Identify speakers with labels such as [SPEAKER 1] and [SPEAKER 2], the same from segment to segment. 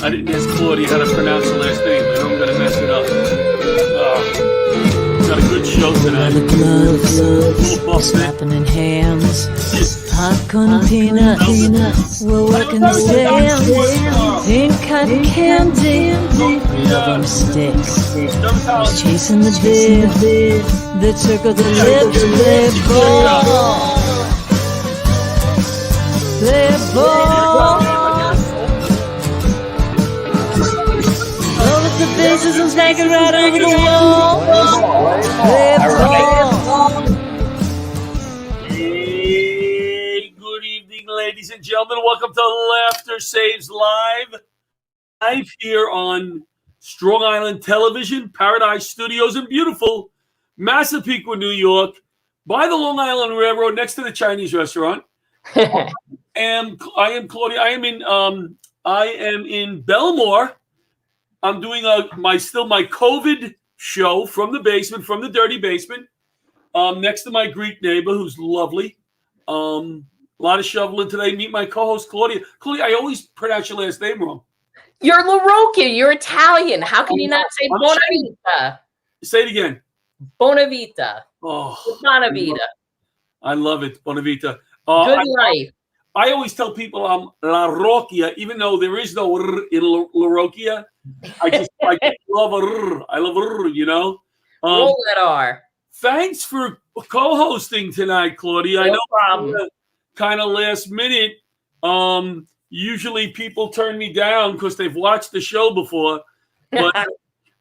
[SPEAKER 1] I didn't ask Claudia how to pronounce the last name. I know I'm going to mess it up. Got a good show tonight.
[SPEAKER 2] Gloves, slapping in hands, popcorn and peanuts. We're working the stands, pink cotton candy, loving sticks. He's chasing the beer, the circle the lips, play ball. Over the bases and snagging right over the wall. Play ball.
[SPEAKER 1] Hey, good evening, ladies and gentlemen. Welcome to Laughter Saves Live here on Strong Island Television, Paradise Studios in beautiful Massapequa, New York, by the Long Island Railroad, next to the Chinese restaurant. I am Claudia. I am in Belmore. I'm doing my COVID show from the basement, from the dirty basement, next to my Greek neighbor, who's lovely. A lot of shoveling today. Meet my co-host, Claudia. Claudia, I always pronounce your last name wrong.
[SPEAKER 3] You're Larocchia. You're Italian. How can you not say Bonavita?
[SPEAKER 1] Say it again.
[SPEAKER 3] Bonavita.
[SPEAKER 1] Oh,
[SPEAKER 3] Bonavita.
[SPEAKER 1] I love it, Bonavita.
[SPEAKER 3] Good life.
[SPEAKER 1] I always tell people I'm Larocchia, even though there is no R in Larocchia. I love R. I love R, you know.
[SPEAKER 3] Roll that R.
[SPEAKER 1] Thanks for co-hosting tonight, Claudia.
[SPEAKER 3] No problem.
[SPEAKER 1] Kind of last minute. Usually people turn me down because they've watched the show before, but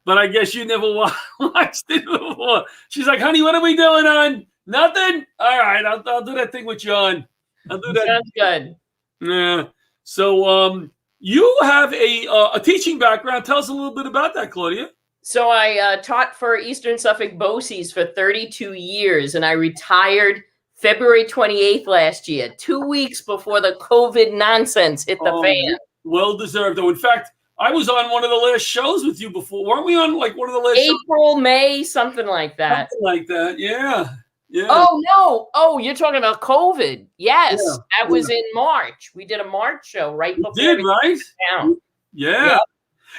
[SPEAKER 1] I guess you never watched it before. She's like, honey, what are we doing on? Nothing? All right, I'll do that thing with John. I'll do that.
[SPEAKER 3] Sounds good.
[SPEAKER 1] Yeah. So you have a teaching background. Tell us a little bit about that, Claudia.
[SPEAKER 3] So I taught for Eastern Suffolk BOCES for 32 years, and I retired February 28th last year, 2 weeks before the COVID nonsense hit the fan.
[SPEAKER 1] Well deserved, though. In fact, I was on one of the last shows with you before. Weren't we on like one of the last
[SPEAKER 3] April, May, something like that.
[SPEAKER 1] Something like that, yeah. Yeah.
[SPEAKER 3] Oh, no. Oh, you're talking about COVID. Yes.
[SPEAKER 1] Yeah.
[SPEAKER 3] That was in March. We did a March show right before.
[SPEAKER 1] Did, right?
[SPEAKER 3] Down.
[SPEAKER 1] Yeah.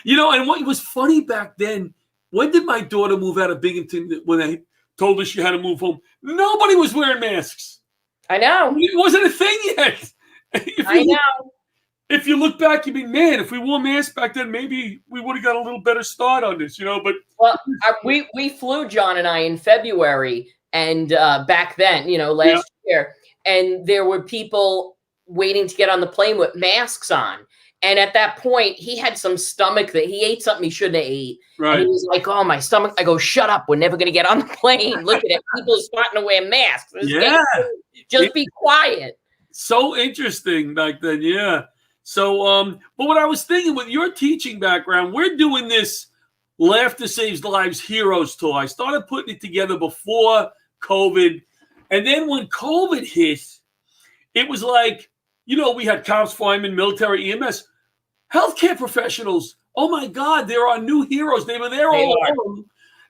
[SPEAKER 1] You know, and what was funny back then, when did my daughter move out of Binghamton when they told her she had to move home? Nobody was wearing masks.
[SPEAKER 3] I know.
[SPEAKER 1] It wasn't a thing yet.
[SPEAKER 3] I know.
[SPEAKER 1] If you look back, you mean, man, if we wore masks back then, maybe we would have got a little better start on this, you know. But
[SPEAKER 3] we flew, John and I, in February. And back then, you know, last year, and there were people waiting to get on the plane with masks on. And at that point, he had some stomach that he ate something he shouldn't have ate. Right. And he was like, oh, my stomach. I go, shut up. We're never going to get on the plane. Look at it. People are starting to wear masks. Just be quiet.
[SPEAKER 1] So interesting back then. Yeah. So, but what I was thinking with your teaching background, we're doing this Laughter Saves Lives Heroes Tour. I started putting it together before COVID. And then when COVID hit, it was like, you know, we had cops, firemen, military, EMS, healthcare professionals. Oh my God, there are new heroes. They were there all along.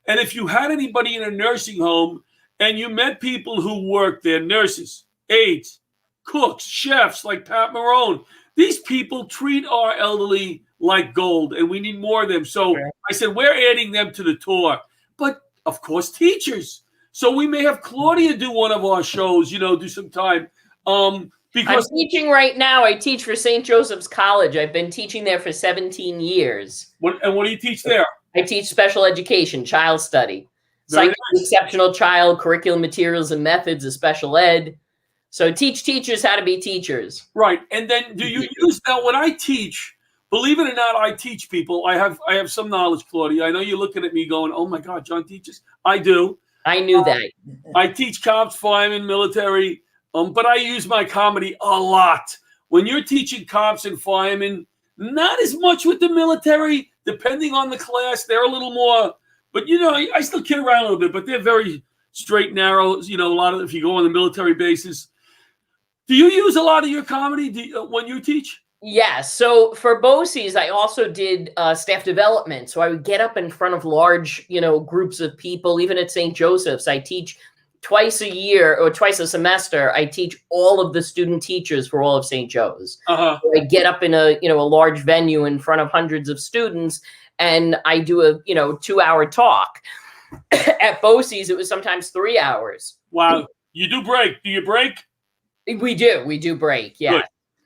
[SPEAKER 1] And if you had anybody in a nursing home and you met people who worked there, nurses, aides, cooks, chefs like Pat Marone, these people treat our elderly like gold, and we need more of them. So I said, we're adding them to the tour. But of course, teachers. So we may have Claudia do one of our shows, you know, do some time. Because
[SPEAKER 3] I'm teaching right now. I teach for St. Joseph's College. I've been teaching there for 17 years.
[SPEAKER 1] What do you teach there?
[SPEAKER 3] I teach special education, child study, exceptional child, curriculum materials and methods of special ed. So teach teachers how to be teachers.
[SPEAKER 1] Right. And then do you use, now when I teach, believe it or not, I teach people. I have some knowledge, Claudia. I know you're looking at me going, oh my God, John teaches. I do.
[SPEAKER 3] I knew that.
[SPEAKER 1] I teach cops, firemen, military, but I use my comedy a lot. When you're teaching cops and firemen, not as much with the military, depending on the class. They're a little more, but you know, I still kid around a little bit, but they're very straight, narrow. You know, a lot of, if you go on the military bases. Do you use a lot of your comedy when you teach?
[SPEAKER 3] Yes. So for BOCES, I also did staff development. So I would get up in front of large, groups of people. Even at St. Joseph's, I teach twice a year or twice a semester, I teach all of the student teachers for all of St. Joe's.
[SPEAKER 1] Uh-huh.
[SPEAKER 3] I get up in a large venue in front of hundreds of students, and I do a 2-hour talk. At BOCES, it was sometimes 3 hours.
[SPEAKER 1] Wow. You do break. Do you break?
[SPEAKER 3] We do break. Yeah.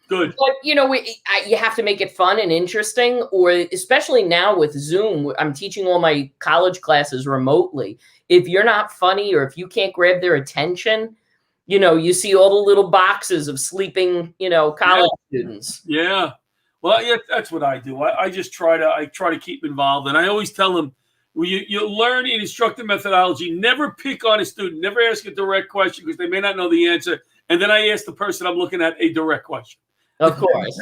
[SPEAKER 1] Good.
[SPEAKER 3] But you have to make it fun and interesting, or especially now with Zoom, I'm teaching all my college classes remotely. If you're not funny or if you can't grab their attention, you see all the little boxes of sleeping, college students.
[SPEAKER 1] Yeah. Well, yeah, that's what I do. I just try to keep involved, and I always tell them, you learn in instructor methodology, never pick on a student, never ask a direct question because they may not know the answer, and then I ask the person I'm looking at a direct question.
[SPEAKER 3] Of course.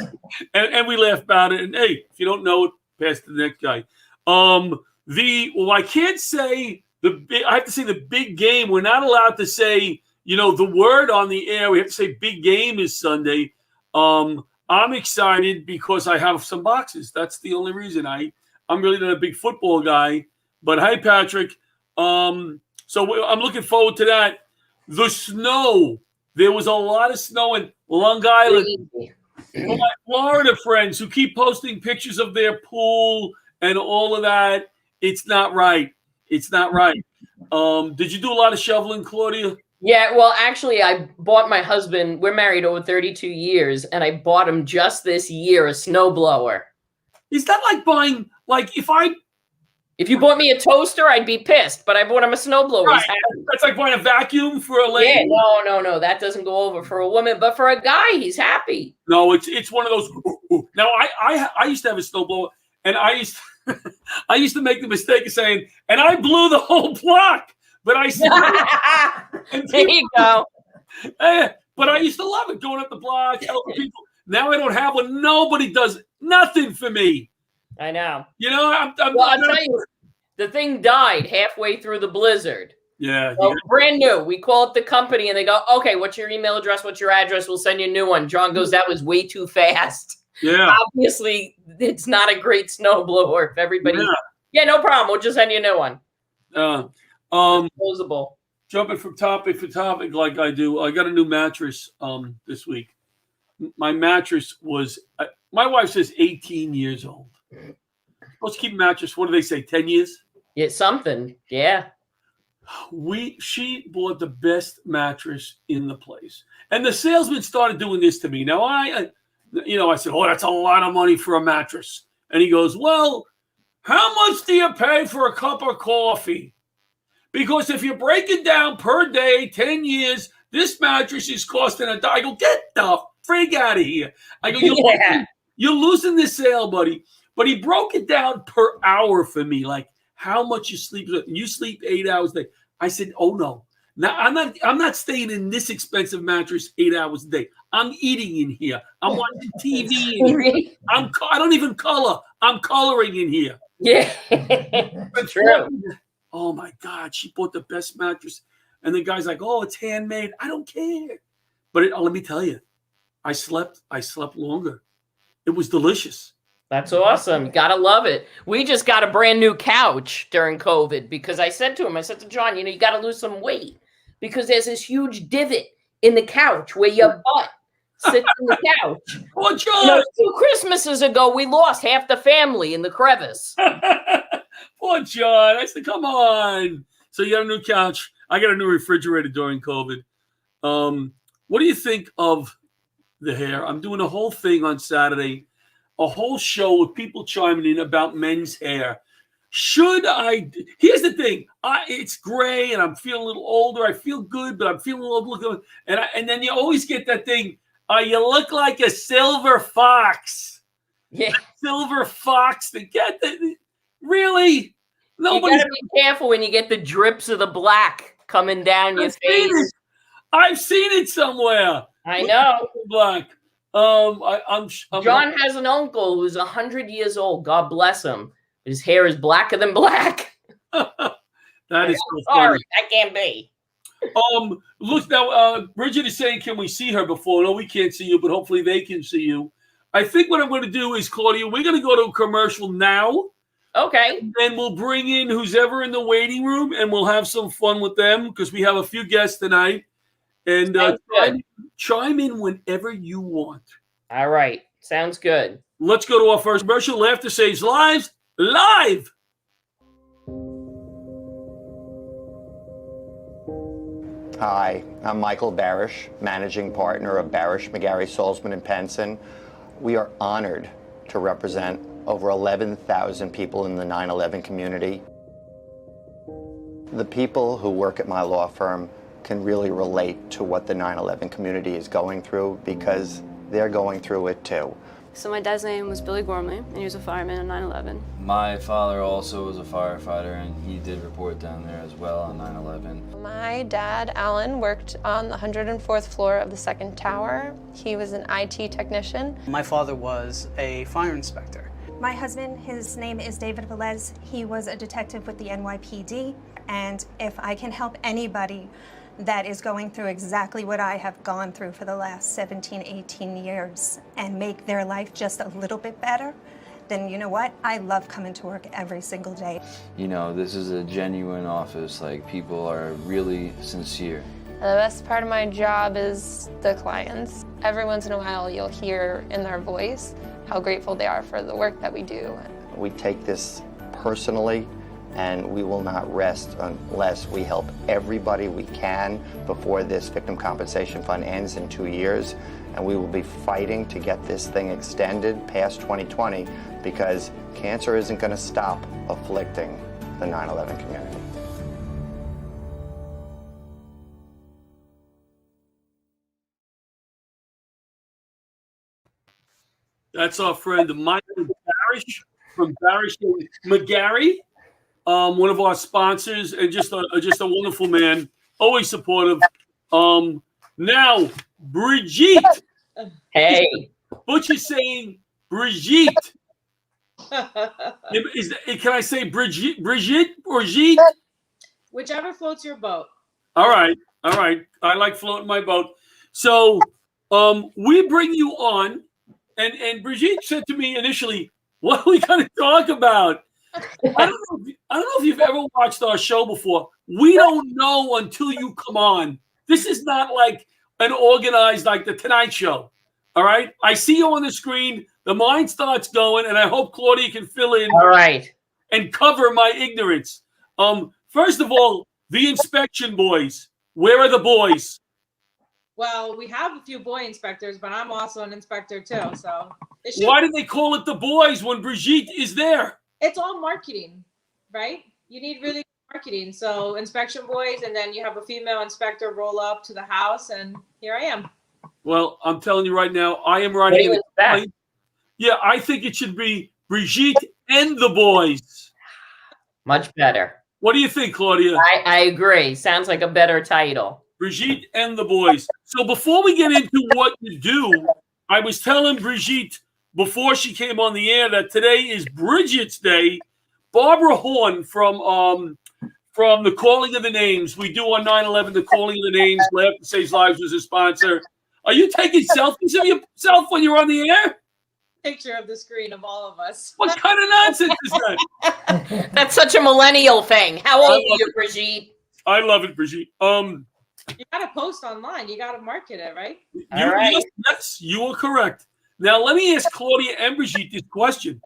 [SPEAKER 1] and we laugh about it. And hey, if you don't know it, pass to the next guy. I can't say I have to say the big game. We're not allowed to say, the word on the air. We have to say big game is Sunday. I'm excited because I have some boxes. That's the only reason. I'm really not a big football guy. But hi, Patrick. So I'm looking forward to that. The snow. There was a lot of snow in Long Island. For my Florida friends who keep posting pictures of their pool and all of that, it's not right. It's not right. Did you do a lot of shoveling, Claudia?
[SPEAKER 3] Yeah, well, actually, I bought my husband, we're married over 32 years, and I bought him just this year a snowblower.
[SPEAKER 1] Is that like buying,
[SPEAKER 3] if you bought me a toaster, I'd be pissed, but I bought him a snowblower.
[SPEAKER 1] Right. That's like buying a vacuum for a lady.
[SPEAKER 3] Yeah, no, that doesn't go over for a woman, but for a guy, he's happy.
[SPEAKER 1] No, it's one of those. Now, I used to have a snowblower, and I used to make the mistake of saying, and I blew the whole block, but I said,
[SPEAKER 3] there you go.
[SPEAKER 1] But I used to love it, going up the block, helping people. Now I don't have one. Nobody does nothing for me.
[SPEAKER 3] I know.
[SPEAKER 1] I'll
[SPEAKER 3] tell you, the thing died halfway through the blizzard.
[SPEAKER 1] Yeah.
[SPEAKER 3] So brand new. We call up the company and they go, okay, what's your email address? What's your address? We'll send you a new one. John goes, that was way too fast.
[SPEAKER 1] Yeah.
[SPEAKER 3] Obviously, it's not a great snowblower. If everybody, no problem. We'll just send you a new one. Disposable.
[SPEAKER 1] Jumping from topic to topic like I do. I got a new mattress this week. My mattress was, my wife says 18 years old. Supposed to keep a mattress, what do they say, 10 years?
[SPEAKER 3] Yeah, something. Yeah.
[SPEAKER 1] She bought the best mattress in the place. And the salesman started doing this to me. Now, I said, oh, that's a lot of money for a mattress. And he goes, well, how much do you pay for a cup of coffee? Because if you break it down per day, 10 years, this mattress is costing $1. I go, get the frig out of here. I go, you're losing this sale, buddy. But he broke it down per hour for me, like how much you sleep. You sleep 8 hours a day. I said, oh no. Now I'm not staying in this expensive mattress 8 hours a day. I'm eating in here. I'm watching TV in here. I don't even color. I'm coloring in here.
[SPEAKER 3] Yeah. True.
[SPEAKER 1] Oh my God, she bought the best mattress. And the guy's like, oh, it's handmade. I don't care. But let me tell you, I slept longer. It was delicious.
[SPEAKER 3] That's awesome. You gotta love it. We just got a brand new couch during COVID because I said to John, you gotta lose some weight because there's this huge divot in the couch where your butt sits in the couch.
[SPEAKER 1] Oh, John.
[SPEAKER 3] 2 Christmases ago, we lost half the family in the crevice.
[SPEAKER 1] Poor John. I said, come on. So you got a new couch. I got a new refrigerator during COVID. What do you think of the hair? I'm doing a whole thing on Saturday. A whole show with people chiming in about men's hair. Should I? Here's the thing. It's gray and I'm feeling a little older. I feel good, but I'm feeling a little good. And then you always get that thing. You look like a silver fox.
[SPEAKER 3] Yeah.
[SPEAKER 1] Silver fox. To get that. Really?
[SPEAKER 3] Nobody. You gotta be careful when you get the drips of the black coming down your face.
[SPEAKER 1] I've seen it somewhere.
[SPEAKER 3] I know.
[SPEAKER 1] Black.
[SPEAKER 3] John has an uncle who's 100 years old. God bless him. His hair is blacker than black.
[SPEAKER 1] That is so
[SPEAKER 3] sorry,
[SPEAKER 1] funny.
[SPEAKER 3] that can't be.
[SPEAKER 1] Look now. Bridget is saying, "Can we see her before?" No, we can't see you, but hopefully they can see you. I think what I'm going to do is, Claudia, we're going to go to a commercial now.
[SPEAKER 3] Okay.
[SPEAKER 1] And then we'll bring in who's ever in the waiting room, and we'll have some fun with them because we have a few guests tonight. And chime in whenever you want.
[SPEAKER 3] All right. Sounds good.
[SPEAKER 1] Let's go to our first commercial. Laughter Saves Lives live.
[SPEAKER 4] Hi, I'm Michael Barish, managing partner of Barish, McGarry, Salzman & Penson. We are honored to represent over 11,000 people in the 9/11 community. The people who work at my law firm can really relate to what the 9/11 community is going through because they're going through it too.
[SPEAKER 5] So my dad's name was Billy Gormley, and he was a fireman on 9/11.
[SPEAKER 6] My father also was a firefighter, and he did report down there as well on 9/11.
[SPEAKER 7] My dad, Alan, worked on the 104th floor of the second tower. He was an IT technician.
[SPEAKER 8] My father was a fire inspector.
[SPEAKER 9] My husband, his name is David Velez. He was a detective with the NYPD, and if I can help anybody that is going through exactly what I have gone through for the last 17, 18 years and make their life just a little bit better, then you know what? I love coming to work every single day.
[SPEAKER 6] You know, this is a genuine office. Like, people are really sincere.
[SPEAKER 7] The best part of my job is the clients. Every once in a while you'll hear in their voice how grateful they are for the work that we do.
[SPEAKER 4] We take this personally, and we will not rest unless we help everybody we can before this Victim Compensation Fund ends in 2 years. And we will be fighting to get this thing extended past 2020 because cancer isn't going to stop afflicting the 9/11 community.
[SPEAKER 1] That's our friend Michael Barish from Barish McGarry. One of our sponsors, and just a wonderful man, always supportive. Now, Brigitte.
[SPEAKER 3] Hey.
[SPEAKER 1] Butch is saying Brigitte. Can I say Brigitte?
[SPEAKER 10] Whichever floats your boat.
[SPEAKER 1] All right. I like floating my boat. So we bring you on, and Brigitte said to me initially, what are we going to talk about? I don't know if you've ever watched our show before. We don't know until you come on. This is not like an organized, like the Tonight Show. All right? I see you on the screen. The mind starts going, and I hope Claudia can fill in.
[SPEAKER 3] All right.
[SPEAKER 1] And cover my ignorance. First of all, the inspection boys. Where are the boys?
[SPEAKER 10] Well, we have a few boy inspectors, but I'm also an inspector too. So
[SPEAKER 1] why did they call it the boys when Brigitte is there?
[SPEAKER 10] It's all marketing, right? You need really good marketing. So inspection boys, and then you have a female inspector roll up to the house, and here I am.
[SPEAKER 1] Well, I'm telling you right now, I am writing it. Yeah, I think it should be Brigitte and the boys.
[SPEAKER 3] Much better.
[SPEAKER 1] What do you think, Claudia?
[SPEAKER 3] I agree. Sounds like a better title.
[SPEAKER 1] Brigitte and the boys. So before we get into what you do, I was telling Brigitte before she came on the air that today is Bridget's Day. Barbara Horn from the Calling of the Names. We do on 9/11 the Calling of the Names. Laughter Saves Lives was a sponsor. Are you taking selfies of yourself when you're on the air?
[SPEAKER 10] Picture of the screen of all of us.
[SPEAKER 1] What kind of nonsense is that?
[SPEAKER 3] That's such a millennial thing. How old are you, Brigitte?
[SPEAKER 1] I love it, Brigitte.
[SPEAKER 10] You gotta post online. You gotta market it, right?
[SPEAKER 1] Yes, you are correct. Now let me ask Claudia and Brigitte this question.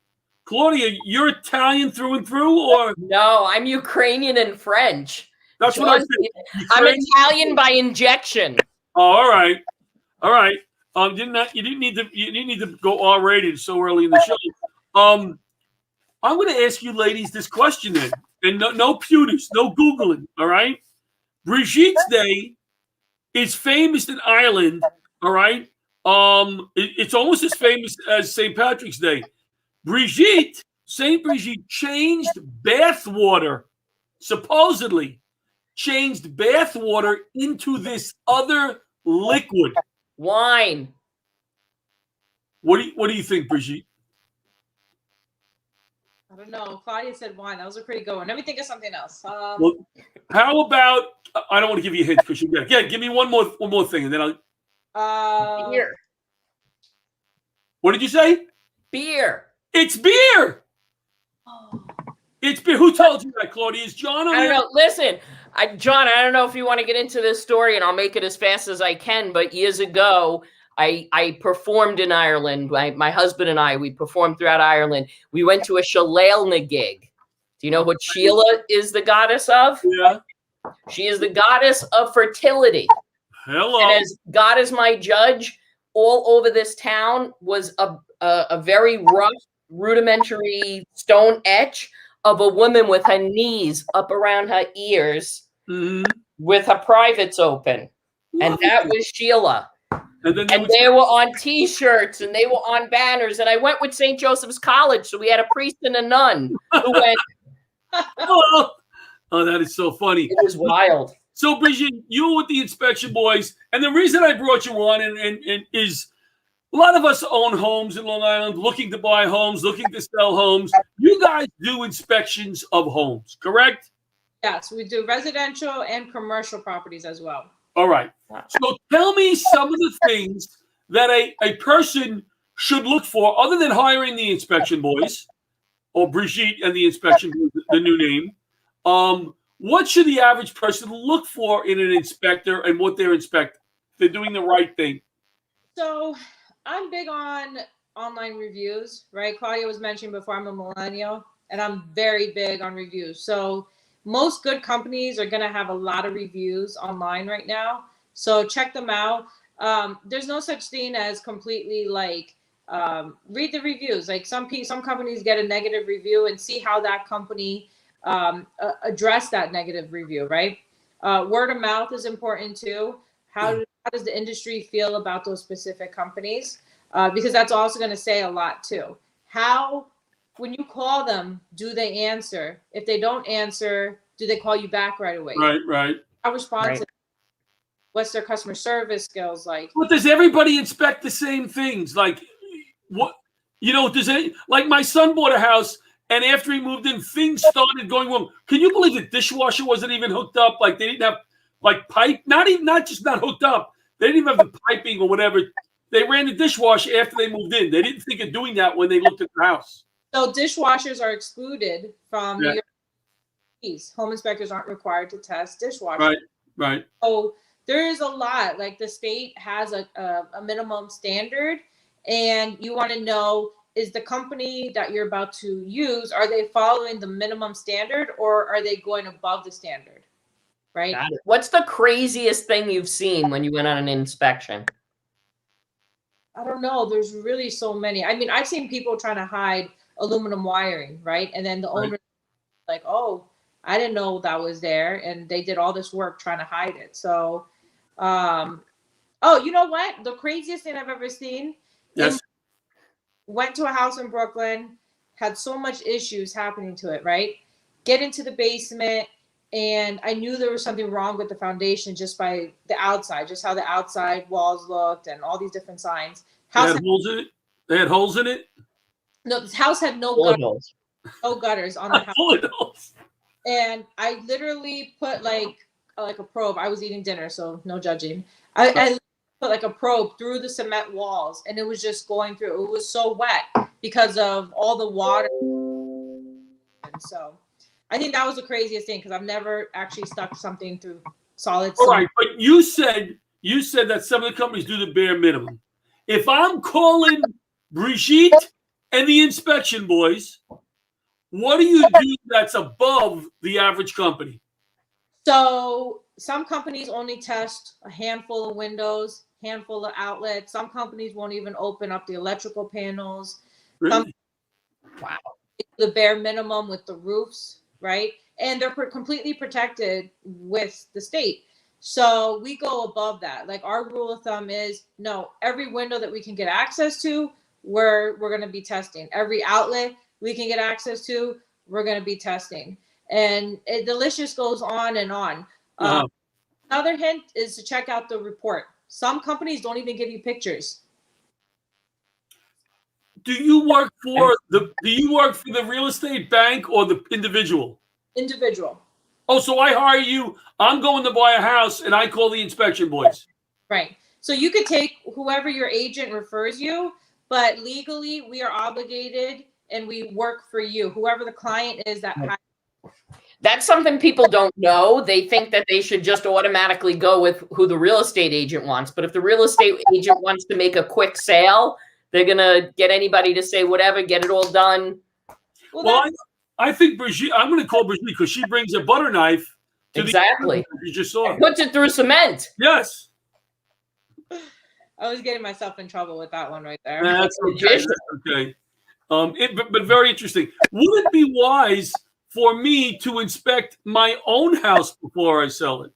[SPEAKER 1] Claudia, you're Italian through and through, or
[SPEAKER 3] no? I'm Ukrainian and French.
[SPEAKER 1] That's what I said.
[SPEAKER 3] I'm Italian by injection.
[SPEAKER 1] Oh, all right. You didn't need to go R-rated so early in the show. I'm going to ask you ladies this question then, and no pewters, no Googling. All right. Brigitte's Day is famous in Ireland. All right. It's almost as famous as St. Patrick's Day. Saint Brigitte changed bath water, supposedly changed bath water into this other liquid.
[SPEAKER 3] Wine.
[SPEAKER 1] What do you think, Brigitte?
[SPEAKER 10] I don't know. Claudia said wine. That was a pretty good one. Let me think of something else.
[SPEAKER 1] Well, how about? I don't want to give you a hint because you got. Yeah, give me one more thing, and then I'll.
[SPEAKER 3] Beer.
[SPEAKER 1] What did you say?
[SPEAKER 3] Beer.
[SPEAKER 1] It's beer.
[SPEAKER 10] Oh.
[SPEAKER 1] It's been, who told you that, Claudia? Is John on
[SPEAKER 3] I don't
[SPEAKER 1] there?
[SPEAKER 3] know. Listen, John, I don't know if you want to get into this story, and I'll make it as fast as I can. But years ago, I performed in Ireland. My husband and I, we performed throughout Ireland. We went to a Shillelagh gig. Do you know what Sheila is the goddess of?
[SPEAKER 1] Yeah.
[SPEAKER 3] She is the goddess of fertility.
[SPEAKER 1] Hello.
[SPEAKER 3] And as God is my judge, all over this town was a very rough, rudimentary stone etch of a woman with her knees up around her ears, with her privates open. And that was Sheila. And they were on T-shirts and they were on banners. And I went with St. Joseph's College, so we had a priest and a nun who went.
[SPEAKER 1] Oh, that is so funny.
[SPEAKER 3] It was wild.
[SPEAKER 1] So, Brigitte, you were with the inspection boys, and the reason I brought you on and is a lot of us own homes in Long Island, looking to buy homes, looking to sell homes. You guys do inspections of homes, correct?
[SPEAKER 10] Yes, we do residential and commercial properties as well.
[SPEAKER 1] All right. So tell me some of the things that a person should look for other than hiring the inspection boys, or Brigitte and the inspection boys, the new name. What should the average person look for in an inspector and what they're inspecting? They're doing the right thing.
[SPEAKER 10] So I'm big on online reviews, right? Claudia was mentioning before, I'm a millennial, and I'm very big on reviews. So most good companies are going to have a lot of reviews online right now. So check them out. There's no such thing as completely like read the reviews. Like some companies get a negative review and see how that company address that negative review, right? Word of mouth is important too. How does the industry feel about those specific companies? Because that's also going to say a lot too. How, when you call them, do they answer? If they don't answer, do they call you back right away?
[SPEAKER 1] Right.
[SPEAKER 10] How responsive? Right. What's their customer service skills like?
[SPEAKER 1] But does everybody inspect the same things? Like, what, does it, like my son bought a house, and after he moved in, things started going wrong. Can you believe the dishwasher wasn't even hooked up? Like they didn't have like pipe, not just not hooked up. They didn't even have the piping or whatever. They ran the dishwasher after they moved in. They didn't think of doing that when they looked at the house.
[SPEAKER 10] So dishwashers are excluded from your keys. Home inspectors aren't required to test dishwashers.
[SPEAKER 1] Right.
[SPEAKER 10] So there is a lot. Like the state has a minimum standard, and you want to know, is the company that you're about to use, are they following the minimum standard or are they going above the standard? Right.
[SPEAKER 3] What's the craziest thing you've seen when you went on an inspection?
[SPEAKER 10] I don't know. There's really so many. I mean, I've seen people trying to hide aluminum wiring, right? And then the owner like, oh, I didn't know that was there. And they did all this work trying to hide it. So, you know what? The craziest thing I've ever seen.
[SPEAKER 1] Yes.
[SPEAKER 10] Went to a house in Brooklyn, had so much issues happening to it, right? Get into the basement, and I knew there was something wrong with the foundation just by the outside, just how the outside walls looked and all these different signs.
[SPEAKER 1] They had holes in it? They had holes in it?
[SPEAKER 10] No, this house had no gutters on the house. And I literally put like a probe. I was eating dinner, so no judging. I put like a probe through the cement walls, and it was just going through. It was so wet because of all the water. And so I think that was the craziest thing, because I've never actually stuck something through solid cement.
[SPEAKER 1] All right, but you said that some of the companies do the bare minimum. If I'm calling Brigitte and the inspection boys, what do you do that's above the average company?
[SPEAKER 10] So some companies only test a handful of windows, handful of outlets. Some companies won't even open up the electrical panels.
[SPEAKER 1] Really?
[SPEAKER 10] Wow. The bare minimum with the roofs, right? And they're completely protected with the state. So we go above that. Like our rule of thumb is, no, every window that we can get access to, we're going to be testing. Every outlet we can get access to, we're going to be testing. And the list just goes on and on. Another hint is to check out the report. Some companies don't even give you pictures.
[SPEAKER 1] Do you work for the real estate bank or the individual?
[SPEAKER 10] Individual.
[SPEAKER 1] Oh, so I hire you. I'm going to buy a house, and I call the inspection boys.
[SPEAKER 10] Right. So you could take whoever your agent refers you, but legally we are obligated and we work for you. Whoever the client is that hires
[SPEAKER 3] That's something people don't know. They think that they should just automatically go with who the real estate agent wants. But if the real estate agent wants to make a quick sale, they're going to get anybody to say whatever, get it all done.
[SPEAKER 1] Well, I think Brigitte, I'm going to call Brigitte because she brings a butter knife.
[SPEAKER 3] Exactly.
[SPEAKER 1] You just saw
[SPEAKER 3] it. Puts it through cement.
[SPEAKER 1] Yes.
[SPEAKER 10] I was getting myself in trouble with that one right there.
[SPEAKER 1] That's okay. That's okay. But very interesting. Would it be wise for me to inspect my own house before I sell it?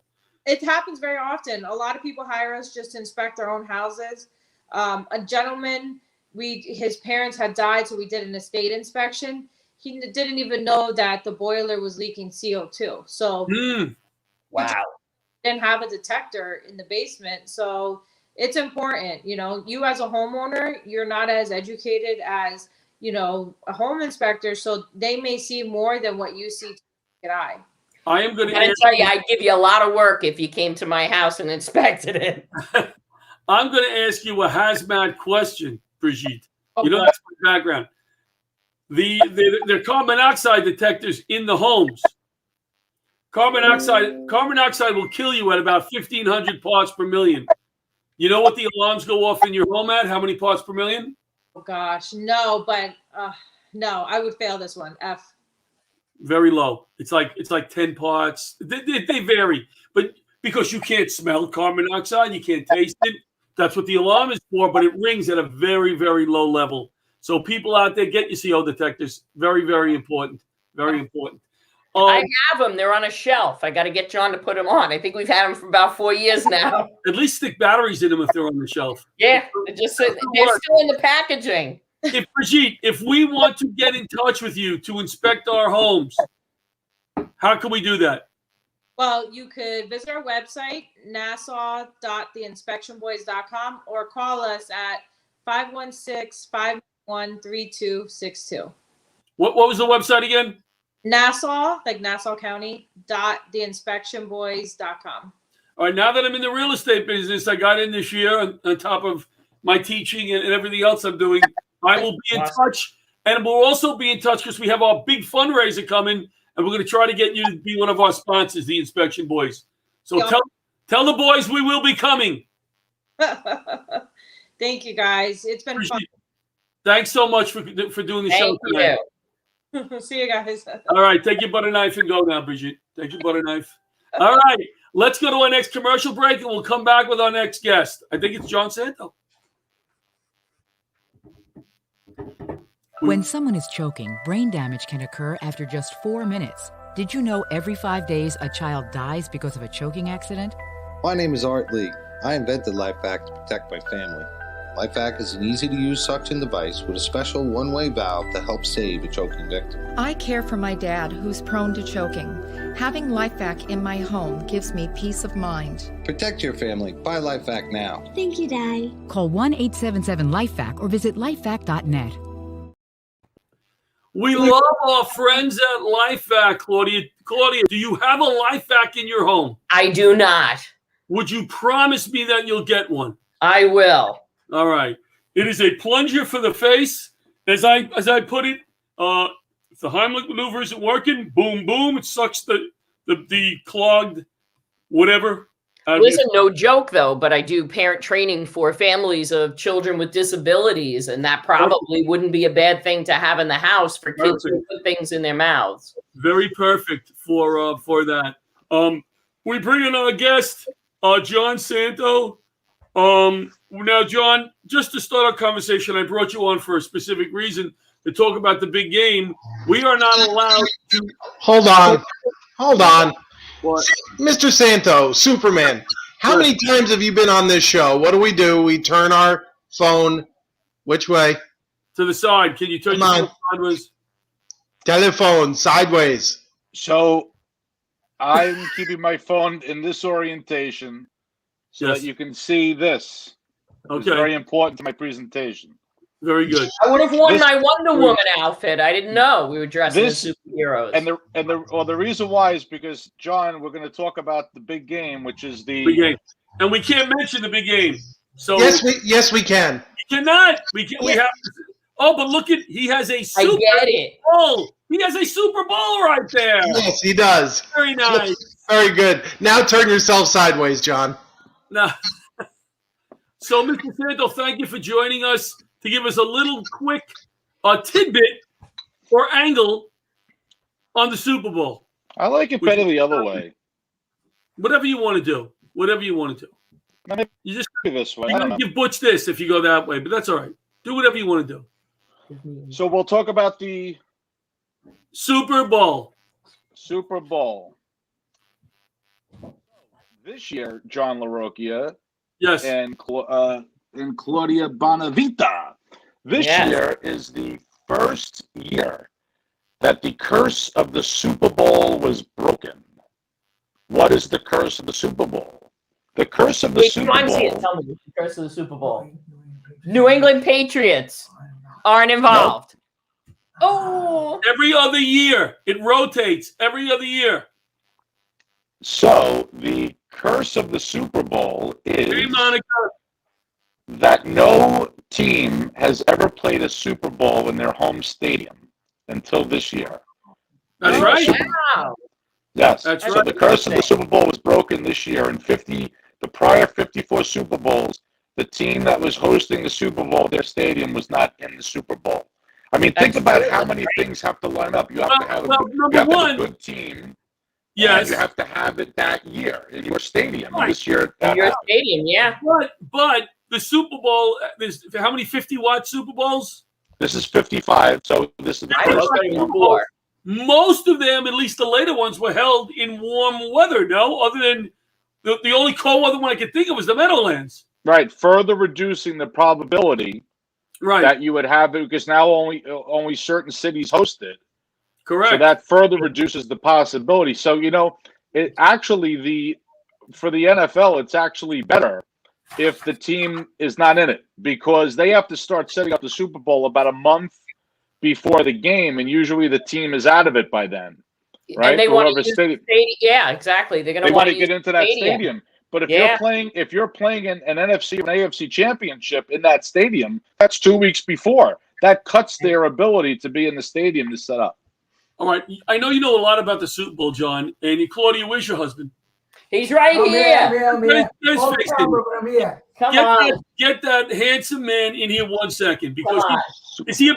[SPEAKER 10] It happens very often. A lot of people hire us just to inspect their own houses. A gentleman, his parents had died, so we did an estate inspection. He didn't even know that the boiler was leaking CO2. So,
[SPEAKER 3] wow,
[SPEAKER 10] didn't have a detector in the basement. So it's important, you as a homeowner, you're not as educated as, a home inspector. So they may see more than what you see to the naked eye.
[SPEAKER 1] I am going to
[SPEAKER 3] tell you, I'd give you a lot of work if you came to my house and inspected it.
[SPEAKER 1] I'm going to ask you a hazmat question, Brigitte.
[SPEAKER 3] Okay.
[SPEAKER 1] That's my background. The carbon monoxide detectors in the homes. Carbon monoxide will kill you at about 1,500 parts per million. You know what the alarms go off in your home at? How many parts per million?
[SPEAKER 10] Oh gosh, no, but no, I would fail this one. F.
[SPEAKER 1] Very low. It's like 10 parts. They vary, but because you can't smell carbon monoxide, you can't taste it. That's what the alarm is for, but it rings at a very, very low level. So people out there, get your CO detectors. Very, very important. Very important.
[SPEAKER 3] I have them. They're on a shelf. I got to get John to put them on. I think we've had them for about 4 years now.
[SPEAKER 1] At least stick batteries in them if they're on the shelf.
[SPEAKER 3] Yeah, they're still in the packaging.
[SPEAKER 1] Brigitte, if we want to get in touch with you to inspect our homes, how can we do that?
[SPEAKER 10] Well, you could visit our website, nassau.theinspectionboys.com, or call us at 516-591-3262.
[SPEAKER 1] What was the website again?
[SPEAKER 10] Nassau, like Nassau County, .theinspectionboys.com.
[SPEAKER 1] All right, now that I'm in the real estate business, I got in this year on top of my teaching and everything else I'm doing. I will be in touch, and we'll also be in touch because we have our big fundraiser coming, and we're going to try to get you to be one of our sponsors, the Inspection Boys. So tell the boys we will be coming.
[SPEAKER 10] Thank you, guys. It's been fun.
[SPEAKER 1] Thanks so much for doing the show tonight.
[SPEAKER 10] See you guys.
[SPEAKER 1] All right, take your butter knife and go now, Brigitte. Take your butter knife. All right, let's go to our next commercial break, and we'll come back with our next guest. I think it's John Santo.
[SPEAKER 11] When someone is choking, brain damage can occur after just 4 minutes. Did you know every 5 days a child dies because of a choking accident?
[SPEAKER 12] My name is Art Lee. I invented LifeVac to protect my family. LifeVac is an easy-to-use suction device with a special one-way valve to help save a choking victim.
[SPEAKER 13] I care for my dad, who's prone to choking. Having LifeVac in my home gives me peace of mind.
[SPEAKER 12] Protect your family. Buy LifeVac now.
[SPEAKER 11] Thank you, Dad. Call 1-877-LifeVac or visit lifevac.net.
[SPEAKER 1] We love our friends at LifeVac, Claudia. Claudia, do you have a LifeVac in your home?
[SPEAKER 3] I do not.
[SPEAKER 1] Would you promise me that you'll get one?
[SPEAKER 3] I will.
[SPEAKER 1] All right. It is a plunger for the face. As I put it, if the Heimlich maneuver isn't working, boom, boom, it sucks the clogged whatever.
[SPEAKER 3] Listen, no joke though, but I do parent training for families of children with disabilities, and that probably wouldn't be a bad thing to have in the house for kids who put things in their mouths.
[SPEAKER 1] Very perfect for that. We bring in our guest, John Santo. Now, John, just to start our conversation, I brought you on for a specific reason to talk about the big game. We are not allowed to.
[SPEAKER 14] Hold on.
[SPEAKER 1] What?
[SPEAKER 14] Mr. Santo, Superman, how many times have you been on this show? What do? We turn our phone which way?
[SPEAKER 1] To the side. Can you turn your phone sideways?
[SPEAKER 14] Telephone sideways.
[SPEAKER 15] So I'm keeping my phone in this orientation so that you can see this.
[SPEAKER 1] Okay.
[SPEAKER 15] It's very important to my presentation.
[SPEAKER 1] Very good.
[SPEAKER 3] I would have worn my Wonder Woman outfit. I didn't know we were dressing as superheroes.
[SPEAKER 15] And the reason why is because, John, we're going to talk about the big game, which is the
[SPEAKER 1] big game, and we can't mention the big game. So
[SPEAKER 14] yes, we can.
[SPEAKER 1] We cannot. We have. Oh, but look at he has a Super
[SPEAKER 3] I get it.
[SPEAKER 1] Bowl. He has a Super Bowl right there.
[SPEAKER 14] Yes, he does.
[SPEAKER 1] Very nice.
[SPEAKER 14] Very good. Now turn yourself sideways, John.
[SPEAKER 1] No. So, Mr. Santo, thank you for joining us to give us a little quick tidbit or angle on the Super Bowl.
[SPEAKER 15] I like it better the other way.
[SPEAKER 1] Whatever you want to do. Whatever you want to do. You just
[SPEAKER 15] this way.
[SPEAKER 1] You're going to give Butch this if you go that way, but that's all right. Do whatever you want to do.
[SPEAKER 15] So we'll talk about the
[SPEAKER 1] Super Bowl.
[SPEAKER 15] Super Bowl. This year, John Larocchia.
[SPEAKER 1] Yes.
[SPEAKER 15] And Claudia Bonavita. This year is the first year that the curse of the Super Bowl was broken. What is the curse of the Super Bowl? The curse of the Super Bowl.
[SPEAKER 3] Tell me the curse of the Super Bowl. New England Patriots aren't involved.
[SPEAKER 1] Nope. Oh. Every other year. It rotates every other year.
[SPEAKER 15] So the curse of the Super Bowl is that no team has ever played a Super Bowl in their home stadium until this year.
[SPEAKER 1] That's right.
[SPEAKER 3] Wow.
[SPEAKER 15] Yes.
[SPEAKER 1] That's
[SPEAKER 15] so
[SPEAKER 1] right.
[SPEAKER 15] the curse of the Super Bowl was broken this year. In the prior 54 Super Bowls, the team that was hosting the Super Bowl, their stadium was not in the Super Bowl. I mean, think about how many things have to line up. You have to have a good team.
[SPEAKER 1] Yes.
[SPEAKER 15] And you have to have it that year in your stadium.
[SPEAKER 1] Right.
[SPEAKER 15] This year.
[SPEAKER 3] Your stadium, yeah.
[SPEAKER 1] But the Super Bowl, there's how many 50-watt Super Bowls?
[SPEAKER 15] This is 55, so this is the first
[SPEAKER 3] one.
[SPEAKER 1] Most of them, at least the later ones, were held in warm weather, no? Other than the only cold weather one I could think of was the Meadowlands.
[SPEAKER 15] Right, further reducing the probability that you would have it, because now only certain cities host it.
[SPEAKER 1] Correct.
[SPEAKER 15] So that further reduces the possibility. So, it actually, for the NFL, it's actually better if the team is not in it, because they have to start setting up the Super Bowl about a month before the game, and usually the team is out of it by then, right?
[SPEAKER 3] And they want to use the stadium. Yeah, exactly. They're going to
[SPEAKER 15] want to
[SPEAKER 3] use
[SPEAKER 15] get into that stadium. But if you're playing an NFC or an AFC championship in that stadium, that's 2 weeks before. That cuts their ability to be in the stadium to set up.
[SPEAKER 1] All right. I know you know a lot about the Super Bowl, John. And Claudia, where's your husband?
[SPEAKER 3] He's right here.
[SPEAKER 1] I'm here.
[SPEAKER 3] Come on.
[SPEAKER 1] Get that handsome man in here 1 second, because is he a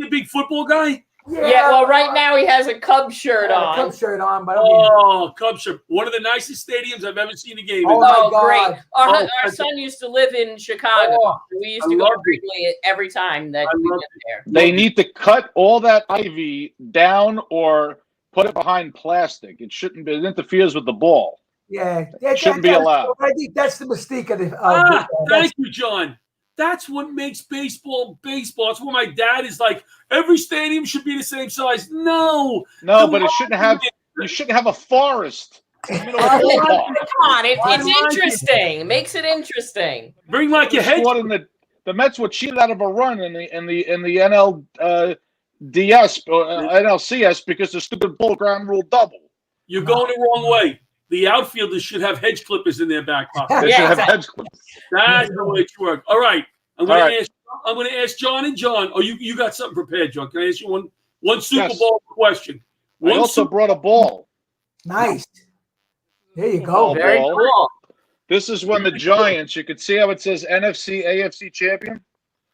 [SPEAKER 1] big football guy?
[SPEAKER 3] Yeah. Well, right now he has a Cubs shirt on.
[SPEAKER 1] But Cubs shirt. One of the nicest stadiums I've ever seen a game in.
[SPEAKER 3] Oh, great! Our son used to live in Chicago. We used to go frequently every time that we went there.
[SPEAKER 15] They need to cut all that ivy down or put it behind plastic. It shouldn't be. It interferes with the ball. It shouldn't be allowed.
[SPEAKER 16] I think that's the mystique of the.
[SPEAKER 1] Thank you, John. That's what makes baseball baseball. That's why my dad is like, every stadium should be the same size. No,
[SPEAKER 15] but it shouldn't have. You shouldn't have a forest.
[SPEAKER 3] Come on, it's interesting. It makes it interesting.
[SPEAKER 1] Bring like your head.
[SPEAKER 15] The Mets were cheated out of a run in the NLDS or NLCS because the stupid bull ground rule double.
[SPEAKER 1] You're going the wrong way. The outfielders should have hedge clippers in their back pocket.
[SPEAKER 15] They should have hedge clippers.
[SPEAKER 1] That's the way it should work. All right. I'm going to ask John and John. Oh, you got something prepared, John. Can I ask you one Super Bowl question?
[SPEAKER 15] I also brought a ball.
[SPEAKER 16] Nice. There you go.
[SPEAKER 3] Very cool.
[SPEAKER 15] This is when the Giants, you can see how it says NFC, AFC champion?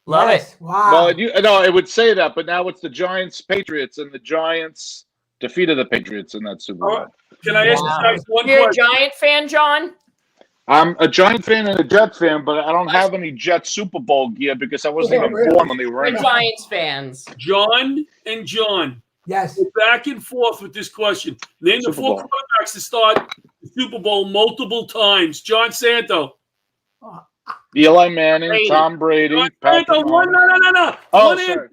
[SPEAKER 3] Love it.
[SPEAKER 16] Wow.
[SPEAKER 15] Well, it would say that, but now it's the Giants, Patriots, and the Giants defeated the Patriots in that Super Bowl.
[SPEAKER 1] Right. Can I ask you guys one
[SPEAKER 3] You're
[SPEAKER 1] question?
[SPEAKER 3] a Giant fan, John?
[SPEAKER 15] I'm a Giant fan and a Jet fan, but I don't have any Jet Super Bowl gear because I wasn't even born when they were in
[SPEAKER 3] We're
[SPEAKER 15] it.
[SPEAKER 3] Giants fans.
[SPEAKER 1] John and John.
[SPEAKER 16] Yes.
[SPEAKER 1] Go back and forth with this question. Name the four quarterbacks to start the Super Bowl multiple times. John Santo.
[SPEAKER 15] Eli Manning, Tom Brady.
[SPEAKER 1] Patrick Mahomes. No.
[SPEAKER 15] Oh,
[SPEAKER 1] One
[SPEAKER 15] sorry.
[SPEAKER 1] answer.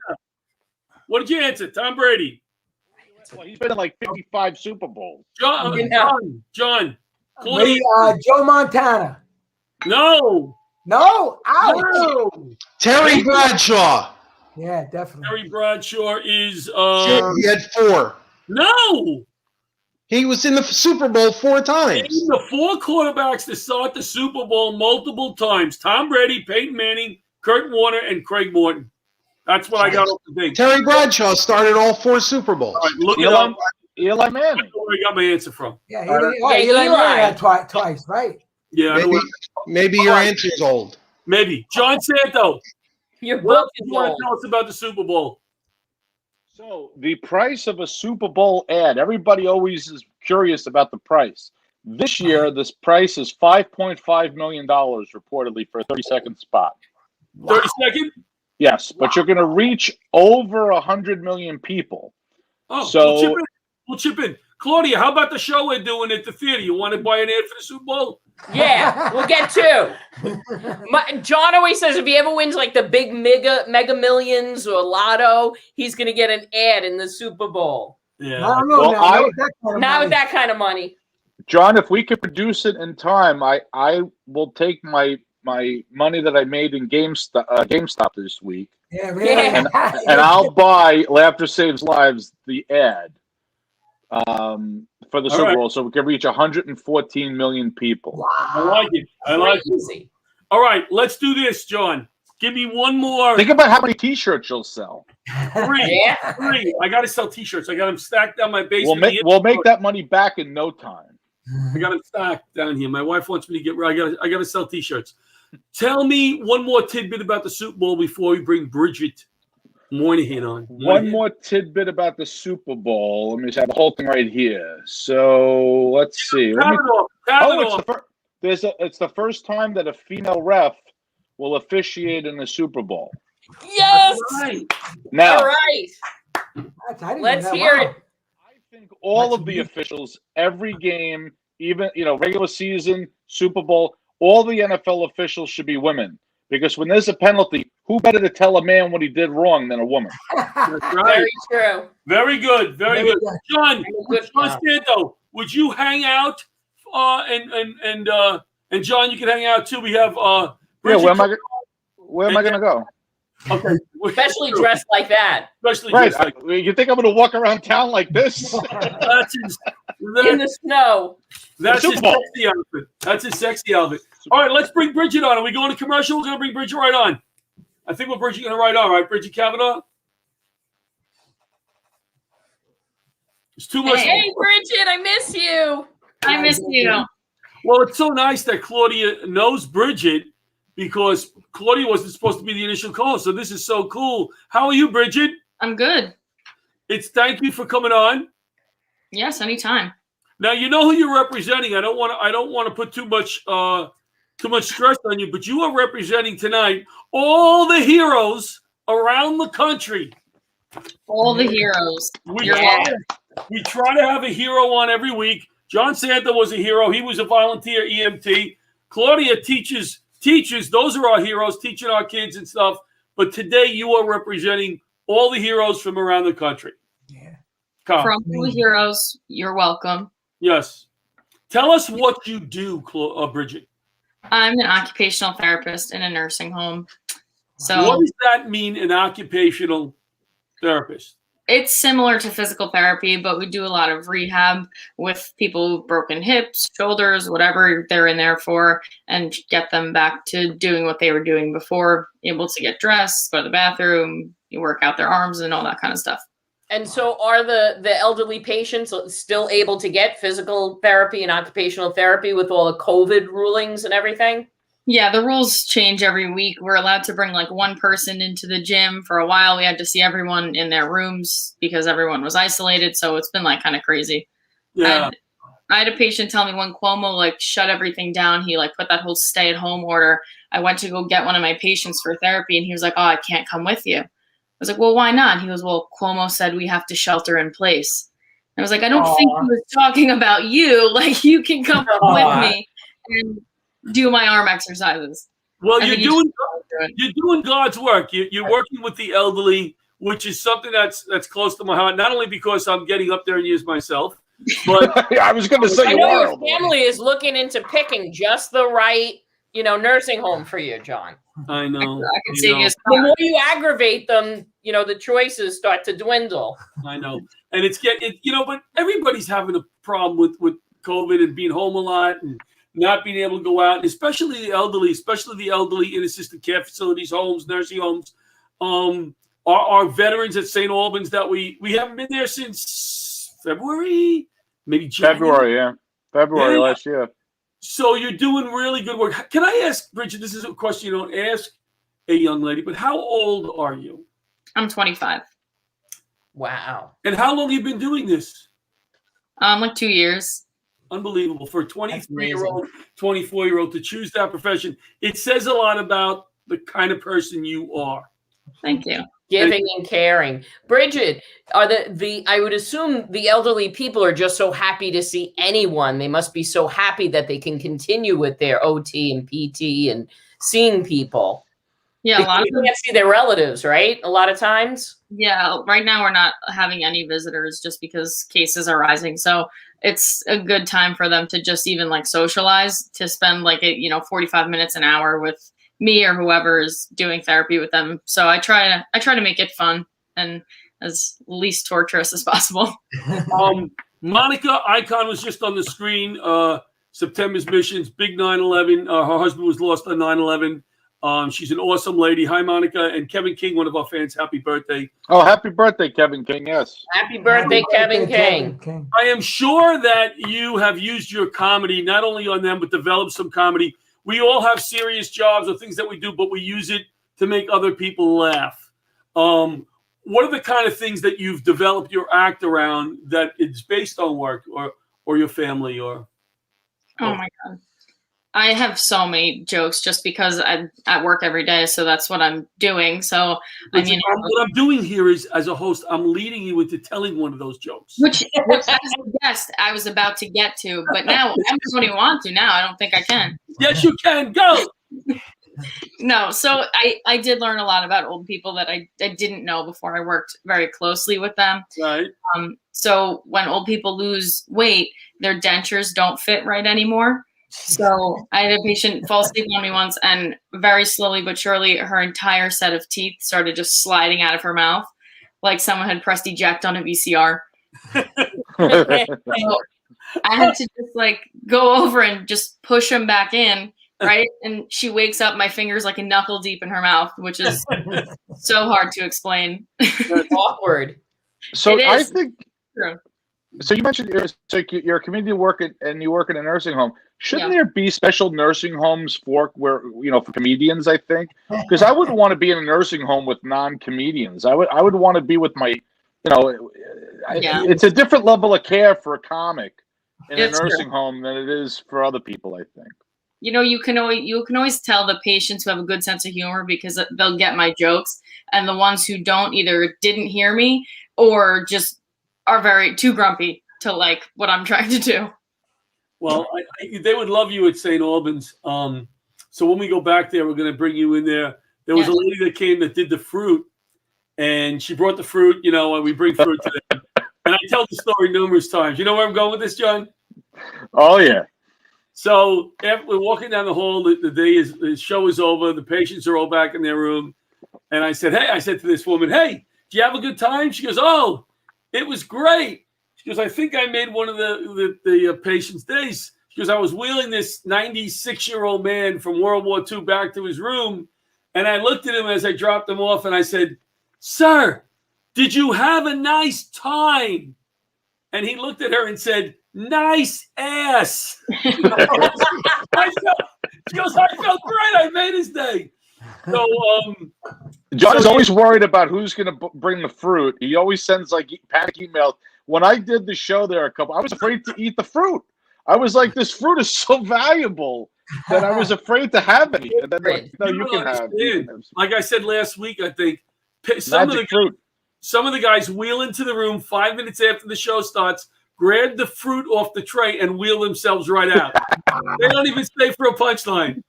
[SPEAKER 1] What did you answer? Tom Brady.
[SPEAKER 15] Well, he's been in like 55 Super Bowls.
[SPEAKER 1] John.
[SPEAKER 16] Maybe, Joe Montana.
[SPEAKER 1] No.
[SPEAKER 16] No. Ouch.
[SPEAKER 1] No.
[SPEAKER 14] Terry Bradshaw.
[SPEAKER 16] Yeah, definitely.
[SPEAKER 1] Terry Bradshaw is.
[SPEAKER 14] He had 4.
[SPEAKER 1] No.
[SPEAKER 14] He was in the Super Bowl 4 times.
[SPEAKER 1] Name the 4 quarterbacks to start the Super Bowl multiple times: Tom Brady, Peyton Manning, Kurt Warner, and Craig Morton. That's what I got off the thing.
[SPEAKER 14] Terry Bradshaw started all 4 Super Bowls.
[SPEAKER 1] All right, look it up.
[SPEAKER 15] Eli Manning.
[SPEAKER 1] That's where I got my answer from.
[SPEAKER 16] Yeah,
[SPEAKER 3] Eli.
[SPEAKER 16] Manning had twice, right?
[SPEAKER 1] Yeah,
[SPEAKER 14] Maybe your answer's old.
[SPEAKER 1] maybe. John Santo,
[SPEAKER 3] Your
[SPEAKER 1] what
[SPEAKER 3] book
[SPEAKER 1] do
[SPEAKER 3] is
[SPEAKER 1] you want
[SPEAKER 3] old.
[SPEAKER 1] to tell us about the Super Bowl?
[SPEAKER 15] So the price of a Super Bowl ad, everybody always is curious about the price. This year, this price is $5.5 million reportedly for a 30-second spot.
[SPEAKER 1] 30 second?
[SPEAKER 15] Yes, but you're going to reach over 100 million people.
[SPEAKER 1] Oh,
[SPEAKER 15] So
[SPEAKER 1] we'll chip in. Claudia, how about the show we're doing at the theater? You want to buy an ad for the Super Bowl?
[SPEAKER 3] Yeah, we'll get 2. John always says if he ever wins like the big mega millions or lotto, he's gonna get an ad in the Super Bowl.
[SPEAKER 1] Yeah.
[SPEAKER 16] I don't know.
[SPEAKER 15] Well,
[SPEAKER 16] Not with that kind of
[SPEAKER 3] Not
[SPEAKER 16] money.
[SPEAKER 3] with that kind of money.
[SPEAKER 15] John, if we could produce it in time, I will take my money that I made in GameStop this week,
[SPEAKER 16] Yeah, really.
[SPEAKER 3] Yeah.
[SPEAKER 15] and I'll buy Laughter Saves Lives the ad for the Super Bowl, so we can reach 114 million people.
[SPEAKER 1] I like it. I like it.
[SPEAKER 3] Crazy.
[SPEAKER 1] All right, let's do this, John. Give me one more.
[SPEAKER 15] Think about how many T-shirts you'll sell.
[SPEAKER 1] 3.
[SPEAKER 3] Yeah.
[SPEAKER 1] 3. I got to sell T-shirts. I got them stacked down my basement.
[SPEAKER 15] We'll make that money back in no time.
[SPEAKER 1] I got them stacked down here. My wife wants me to get. I got to sell T-shirts. Tell me one more tidbit about the Super Bowl before we bring Bridget Moynihan on.
[SPEAKER 15] One more tidbit about the Super Bowl. Let me have the whole thing right here. So let's see. It's the first time that a female ref will officiate in the Super Bowl.
[SPEAKER 3] Yes.
[SPEAKER 15] Now,
[SPEAKER 3] All right. Let's hear it.
[SPEAKER 15] I think all of the officials, every game, even regular season, Super Bowl, all the NFL officials should be women. Because when there's a penalty, who better to tell a man what he did wrong than a woman?
[SPEAKER 1] That's right.
[SPEAKER 3] Very true.
[SPEAKER 1] Very good. Very good. John,
[SPEAKER 3] Good
[SPEAKER 1] John Stanto, would you hang out? And John, you can hang out too. We have Bridget.
[SPEAKER 15] Where am I going to go?
[SPEAKER 1] Okay.
[SPEAKER 3] Especially dressed like that.
[SPEAKER 1] Especially
[SPEAKER 15] Right.
[SPEAKER 1] dressed like
[SPEAKER 15] You think I'm going to walk around town like this?
[SPEAKER 1] that's his,
[SPEAKER 3] In the snow.
[SPEAKER 1] that's his
[SPEAKER 15] Super Bowl.
[SPEAKER 1] sexy outfit. That's his sexy outfit. All right, let's bring Bridget on. Are we going to commercial? We're going to bring Bridget right on. I think we're Bridget going to right on, right? Bridget Kavanagh? It's too much.
[SPEAKER 3] Hey, Bridget, I miss you.
[SPEAKER 17] I miss you.
[SPEAKER 1] Well, it's so nice that Claudia knows Bridget because Claudia wasn't supposed to be the initial call. So this is so cool. How are you, Bridget?
[SPEAKER 17] I'm good.
[SPEAKER 1] Thank you for coming on.
[SPEAKER 17] Yes, anytime.
[SPEAKER 1] Now you know who you're representing. I don't want to put too much stress on you, but you are representing tonight all the heroes around the country.
[SPEAKER 17] All the heroes.
[SPEAKER 1] We try to have a hero on every week. John Santa was a hero. He was a volunteer EMT. Claudia teaches. Those are our heroes, teaching our kids and stuff. But today you are representing all the heroes from around the country.
[SPEAKER 16] Yeah.
[SPEAKER 17] From all the heroes, you're welcome.
[SPEAKER 1] Yes. Tell us what you do, Bridget.
[SPEAKER 17] I'm an occupational therapist in a nursing home. So
[SPEAKER 1] what does that mean, an occupational therapist?
[SPEAKER 17] It's similar to physical therapy, but we do a lot of rehab with people with broken hips, shoulders, whatever they're in there for, and get them back to doing what they were doing before, able to get dressed, go to the bathroom, you work out their arms and all that kind of stuff.
[SPEAKER 3] And so are the elderly patients still able to get physical therapy and occupational therapy with all the COVID rulings and everything?
[SPEAKER 17] Yeah, the rules change every week. We're allowed to bring like one person into the gym. For a while, we had to see everyone in their rooms because everyone was isolated. So it's been like kind of crazy.
[SPEAKER 1] Yeah.
[SPEAKER 17] And I had a patient tell me when Cuomo like shut everything down, he like put that whole stay-at-home order. I went to go get one of my patients for therapy and he was like, "Oh, I can't come with you." I was like, "Well, why not?" He goes, "Well, Cuomo said we have to shelter in place." I was like, "I don't think he was talking about you. Like, you can come with me and do my arm exercises."
[SPEAKER 1] Well, you're doing God's work. You're working with the elderly, which is something that's close to my heart. Not only because I'm getting up there in years myself, but
[SPEAKER 15] I was going to say
[SPEAKER 3] I know your family is looking into picking just the right, nursing home for you, John.
[SPEAKER 1] I know.
[SPEAKER 17] I can see you.
[SPEAKER 3] The more you aggravate them, the choices start to dwindle.
[SPEAKER 1] I know, and but everybody's having a problem with COVID and being home a lot and not being able to go out, and especially the elderly in assisted care facilities, homes, nursing homes. our veterans at St. Albans that we haven't been there since February, maybe January.
[SPEAKER 15] February last year.
[SPEAKER 1] So you're doing really good work. Can I ask, Bridget, this is a question you don't ask a young lady, but how old are you?
[SPEAKER 17] I'm 25.
[SPEAKER 3] Wow.
[SPEAKER 1] And how long have you been doing this?
[SPEAKER 17] Like 2 years.
[SPEAKER 1] Unbelievable. For a 23-year-old, 24-year-old to choose that profession, it says a lot about the kind of person you are.
[SPEAKER 17] Thank you.
[SPEAKER 3] Giving and caring. Bridget, are I would assume the elderly people are just so happy to see anyone. They must be so happy that they can continue with their OT and PT and seeing people.
[SPEAKER 17] Yeah, a lot of
[SPEAKER 3] them can't see their relatives, right? A lot of times.
[SPEAKER 17] Yeah, right now we're not having any visitors just because cases are rising. So it's a good time for them to just even like socialize, to spend like 45 minutes, an hour with me or whoever is doing therapy with them. So I try to make it fun and as least torturous as possible.
[SPEAKER 1] Monica Icon was just on the screen. September's missions, big 9/11. Her husband was lost on 9/11. She's an awesome lady. Hi, Monica. And Kevin King, one of our fans, happy birthday.
[SPEAKER 15] Oh, happy birthday, Kevin King. Yes.
[SPEAKER 3] Happy birthday, Kevin King.
[SPEAKER 1] I am sure that you have used your comedy, not only on them, but developed some comedy. We all have serious jobs or things that we do, but we use it to make other people laugh. What are the kind of things that you've developed your act around that it's based on work or your family or?
[SPEAKER 17] Oh my God. I have so many jokes just because I'm at work every day. So that's what I'm doing. So, I mean,
[SPEAKER 1] what I'm doing here is, as a host, I'm leading you into telling one of those jokes.
[SPEAKER 17] Which as a guest, I was about to get to, but now I'm just when you want to now. I don't think I can.
[SPEAKER 1] Yes, you can. Go.
[SPEAKER 17] No. So I did learn a lot about old people that I didn't know before. I worked very closely with them.
[SPEAKER 1] Right.
[SPEAKER 17] So when old people lose weight, their dentures don't fit right anymore. So I had a patient fall asleep on me once, and very slowly but surely, her entire set of teeth started just sliding out of her mouth, like someone had pressed eject on a VCR. So I had to just like go over and just push them back in, right? And she wakes up, my fingers like a knuckle deep in her mouth, which is so hard to explain.
[SPEAKER 3] It's awkward.
[SPEAKER 15] So
[SPEAKER 17] It
[SPEAKER 15] I
[SPEAKER 17] is.
[SPEAKER 15] think.
[SPEAKER 17] True.
[SPEAKER 15] So you mentioned you're a community worker and you work in a nursing home. Shouldn't there be special nursing homes for for comedians? I think because I wouldn't want to be in a nursing home with non-comedians. I would want to be with my, it's a different level of care for a comic in a nursing home than it is for other people. I think.
[SPEAKER 17] You can always tell the patients who have a good sense of humor because they'll get my jokes, and the ones who don't either didn't hear me or just are very too grumpy to like what I'm trying to do.
[SPEAKER 1] Well, they would love you at St. Albans. So when we go back there, we're going to bring you in there. There was a lady that came that did the fruit, and she brought the fruit, and we bring fruit to them. And I tell the story numerous times. You know where I'm going with this, John?
[SPEAKER 15] Oh, yeah.
[SPEAKER 1] So after we're walking down the hall, the show is over. The patients are all back in their room. And I said to this woman, hey, do you have a good time? She goes, oh, it was great. She goes, I think I made one of the patient's days. She goes, I was wheeling this 96-year-old man from World War II back to his room. And I looked at him as I dropped him off and I said, sir, did you have a nice time? And he looked at her and said, nice ass. She goes, I felt great. I made his day. So,
[SPEAKER 15] John is always worried about who's going to bring the fruit. He always sends like panic emails. When I did the show there I was afraid to eat the fruit. I was like, this fruit is so valuable that I was afraid to have any. And then you can have.
[SPEAKER 1] Like I said last week, I think some of the guys wheel into the room 5 minutes after the show starts, grab the fruit off the tray, and wheel themselves right out. They don't even stay for a punchline.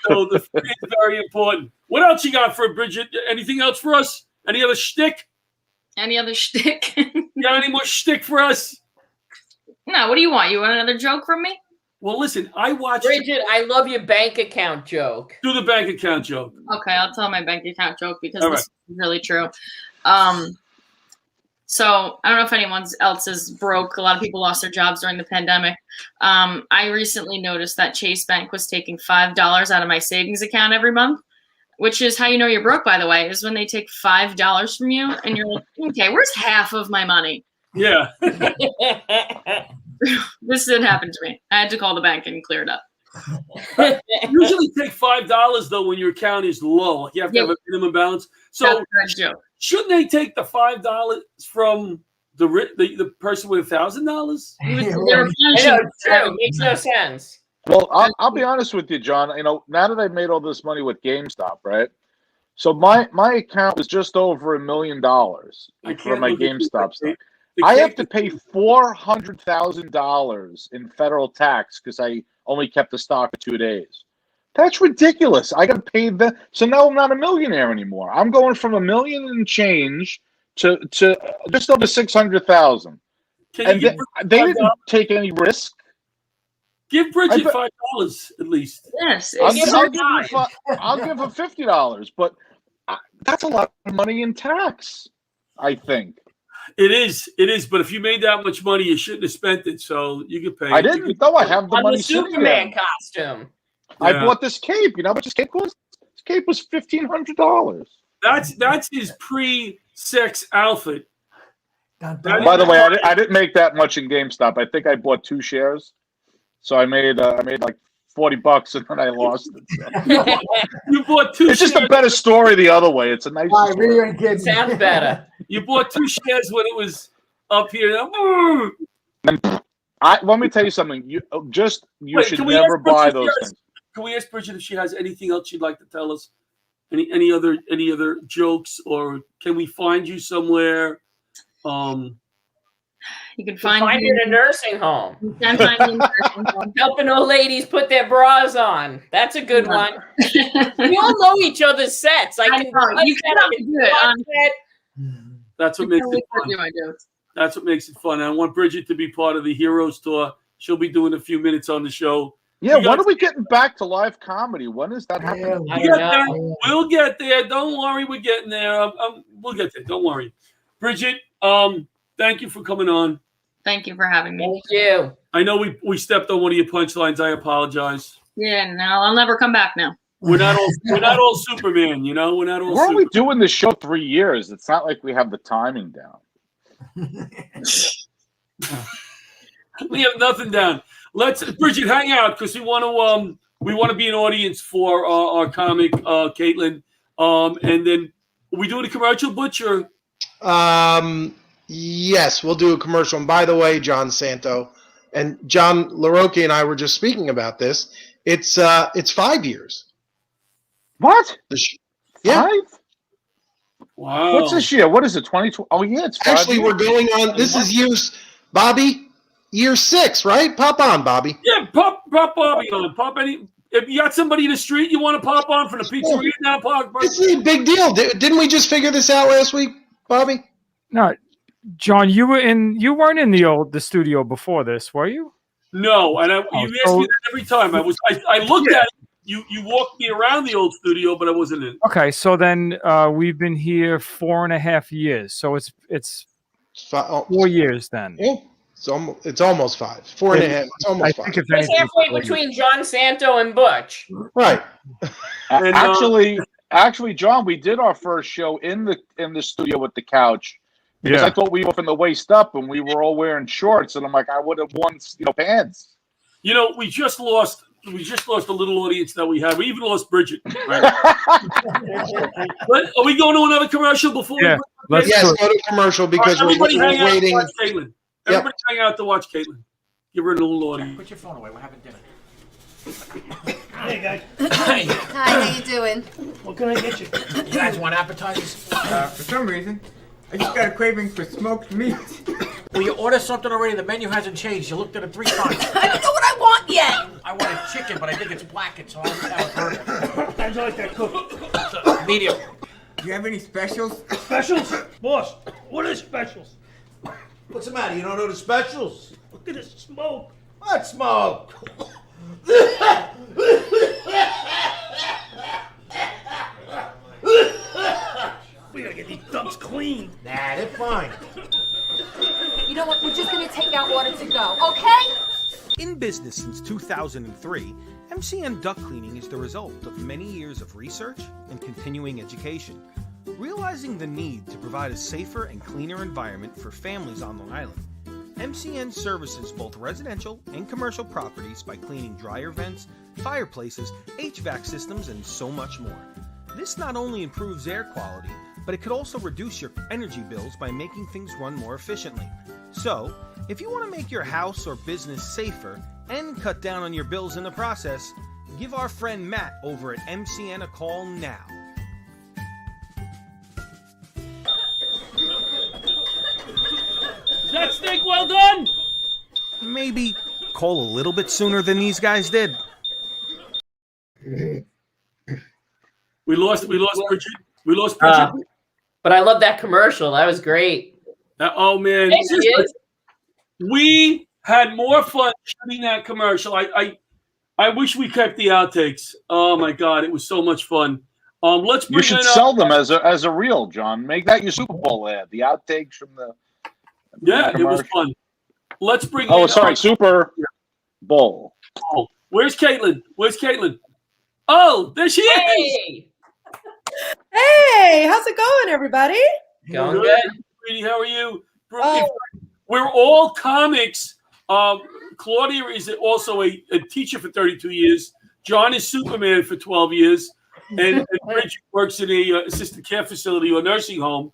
[SPEAKER 1] So the fruit is very important. What else you got for Bridget? Anything else for us? Any other shtick?
[SPEAKER 17] Any other shtick?
[SPEAKER 1] You got any more shtick for us?
[SPEAKER 17] No, what do you want? You want another joke from me?
[SPEAKER 1] Well, listen, I watched...
[SPEAKER 3] Bridget, I love your bank account joke.
[SPEAKER 1] Do the bank account joke.
[SPEAKER 17] Okay, I'll tell my bank account joke because this is really true. So I don't know if anyone else is broke. A lot of people lost their jobs during the pandemic. I recently noticed that Chase Bank was taking $5 out of my savings account every month, which is how you know you're broke, by the way, is when they take $5 from you and you're like, okay, where's half of my money?
[SPEAKER 1] Yeah.
[SPEAKER 17] This didn't happen to me. I had to call the bank and clear it up.
[SPEAKER 1] Usually take $5 though when your account is low. You have to have a minimum balance. So shouldn't they take the $5 from the person with $1,000?
[SPEAKER 3] It makes no sense.
[SPEAKER 15] Well, I'll be honest with you, John. You know, now that I've made all this money with GameStop, right? So my account was just over $1 million for my GameStop stock. I have to pay $400,000 in federal tax because I only kept the stock for 2 days. That's ridiculous. I got to pay that. So now I'm not a millionaire anymore. I'm going from $1 million and change to just over 600,000. And they didn't take any risk.
[SPEAKER 1] Give Bridget $5 at least.
[SPEAKER 17] Yes,
[SPEAKER 15] I'll give her $50, but that's a lot of money in tax, I think.
[SPEAKER 1] It is. But if you made that much money, you shouldn't have spent it. So you could pay.
[SPEAKER 15] I didn't though. I have the money.
[SPEAKER 3] The Superman costume.
[SPEAKER 15] I bought this cape. You know how much this cape cost? This cape was $1,500.
[SPEAKER 1] That's his pre-sex outfit.
[SPEAKER 15] By the way, I didn't make that much in GameStop. I think I bought 2 shares, so I made like $40 and then I lost it. So.
[SPEAKER 1] You bought 2 shares.
[SPEAKER 15] It's just a better story the other way. It's a nice story.
[SPEAKER 3] Sounds better.
[SPEAKER 1] You bought 2 shares when it was up here.
[SPEAKER 15] Let me tell you something. You should never buy those things.
[SPEAKER 1] Can we ask Bridget if she has anything else she'd like to tell us? Any other jokes, or can we find you somewhere?
[SPEAKER 17] You can find
[SPEAKER 3] you in a nursing home.
[SPEAKER 17] You can find me in a nursing home.
[SPEAKER 3] Helping old ladies put their bras on. That's a good one. We all know each other's sets.
[SPEAKER 17] You can do it.
[SPEAKER 1] That's what makes it fun. That's what makes it fun. I want Bridget to be part of the Heroes Tour. She'll be doing a few minutes on the show.
[SPEAKER 15] Yeah, when are we getting back to live comedy? When is that happening?
[SPEAKER 1] We'll get there. Don't worry, we're getting there. We'll get there. Don't worry. Bridget, thank you for coming on.
[SPEAKER 17] Thank you for having me.
[SPEAKER 3] Thank you.
[SPEAKER 1] I know we stepped on one of your punchlines. I apologize.
[SPEAKER 17] Yeah, no, I'll never come back now.
[SPEAKER 1] We're not all Superman, you know. We're not all.
[SPEAKER 15] We're only doing this show 3 years. It's not like we have the timing down.
[SPEAKER 1] We have nothing down. Let's Bridget hang out because we want to be an audience for our comic, Caitlin. And then are we doing a commercial, Butcher?
[SPEAKER 14] Yes, we'll do a commercial. And by the way, John Santo and John Larocchia and I were just speaking about this. It's 5 years.
[SPEAKER 15] What?
[SPEAKER 14] Yeah.
[SPEAKER 15] 5?
[SPEAKER 1] Wow.
[SPEAKER 15] What's this year? What is it? 2020? Oh yeah, it's 5
[SPEAKER 14] actually
[SPEAKER 15] years.
[SPEAKER 14] We're going on. This is year 6, right? Pop on, Bobby.
[SPEAKER 1] Yeah, pop Bobby on. Pop any. If you got somebody in the street you want to pop on for the pizzeria now, pop.
[SPEAKER 14] This is a big deal. Didn't we just figure this out last week, Bobby?
[SPEAKER 18] No, John, you weren't in the studio before this, were you?
[SPEAKER 1] No, and you ask me that every time. I looked at it. You walked me around the old studio, but I wasn't in.
[SPEAKER 18] Okay, so then we've been here 4.5 years. So it's 4 years then.
[SPEAKER 14] Yeah. It's almost 5. 4.5. It's almost 5.
[SPEAKER 3] It's halfway between John Santo and Butch.
[SPEAKER 14] Right.
[SPEAKER 1] And,
[SPEAKER 15] actually, John, we did our first show in the studio with the couch because I thought we were from the waist up and we were all wearing shorts, and I'm like, I would have worn pants.
[SPEAKER 1] You know, we just lost a little audience that we had. We even lost Bridget. Right? But are we going to another commercial before?
[SPEAKER 18] Yeah.
[SPEAKER 14] Go to commercial because we're waiting.
[SPEAKER 1] Everybody hang out to watch Caitlin. Give her a little audience.
[SPEAKER 19] Put your phone away. We're having dinner.
[SPEAKER 20] Hey, guys.
[SPEAKER 21] Hi, how you doing?
[SPEAKER 20] What can I get you?
[SPEAKER 19] You guys want appetizers?
[SPEAKER 22] For some reason, I just got a craving for smoked meat.
[SPEAKER 19] Will you order something already? The menu hasn't changed. You looked at it 3 times.
[SPEAKER 21] I don't know what I want yet.
[SPEAKER 19] I wanted chicken, but I think it's blackened, so I'll have a burger.
[SPEAKER 20] How'd you like that cooked?
[SPEAKER 19] Medium.
[SPEAKER 22] Do you have any specials?
[SPEAKER 20] Specials? Boss, what are specials?
[SPEAKER 23] What's the matter? You don't know the specials?
[SPEAKER 20] Look at this smoke.
[SPEAKER 23] What smoke?
[SPEAKER 20] We gotta get these dumps clean.
[SPEAKER 23] Nah, they're fine.
[SPEAKER 21] You know what? We're just gonna take our order to go, okay?
[SPEAKER 24] In business since 2003,
[SPEAKER 2] MCN duct cleaning is the result of many years of research and continuing education, realizing the need to provide a safer and cleaner environment for families on Long Island. MCN services both residential and commercial properties by cleaning dryer vents, fireplaces, HVAC systems, and so much more. This not only improves air quality, but it could also reduce your energy bills by making things run more efficiently. So, if you want to make your house or business safer and cut down on your bills in the process, give our friend Matt over at MCN a call now.
[SPEAKER 1] Is that steak well done?
[SPEAKER 2] Maybe call a little bit sooner than these guys did.
[SPEAKER 1] We lost Bridget. We lost Bridget.
[SPEAKER 3] But I love that commercial. That was great.
[SPEAKER 1] Oh man,
[SPEAKER 3] Hey, kids.
[SPEAKER 1] we had more fun shooting that commercial. I wish we kept the outtakes. Oh my god, it was so much fun. Let's bring
[SPEAKER 15] You should
[SPEAKER 1] in,
[SPEAKER 15] sell them as a reel, John. Make that your Super Bowl ad. The outtakes from the
[SPEAKER 1] Yeah, it was fun. Let's bring.
[SPEAKER 15] Oh,
[SPEAKER 1] in,
[SPEAKER 15] sorry, Super Bowl.
[SPEAKER 1] Oh, where's Caitlin? Where's Caitlin? Oh, there she is.
[SPEAKER 5] Hey, how's it going, everybody?
[SPEAKER 3] Going good.
[SPEAKER 1] Sweetie, how are you?
[SPEAKER 5] Oh.
[SPEAKER 1] We're all comics. Claudia is also a teacher for 32 years. John is Superman for 12 years. And Bridget works in a assisted care facility or nursing home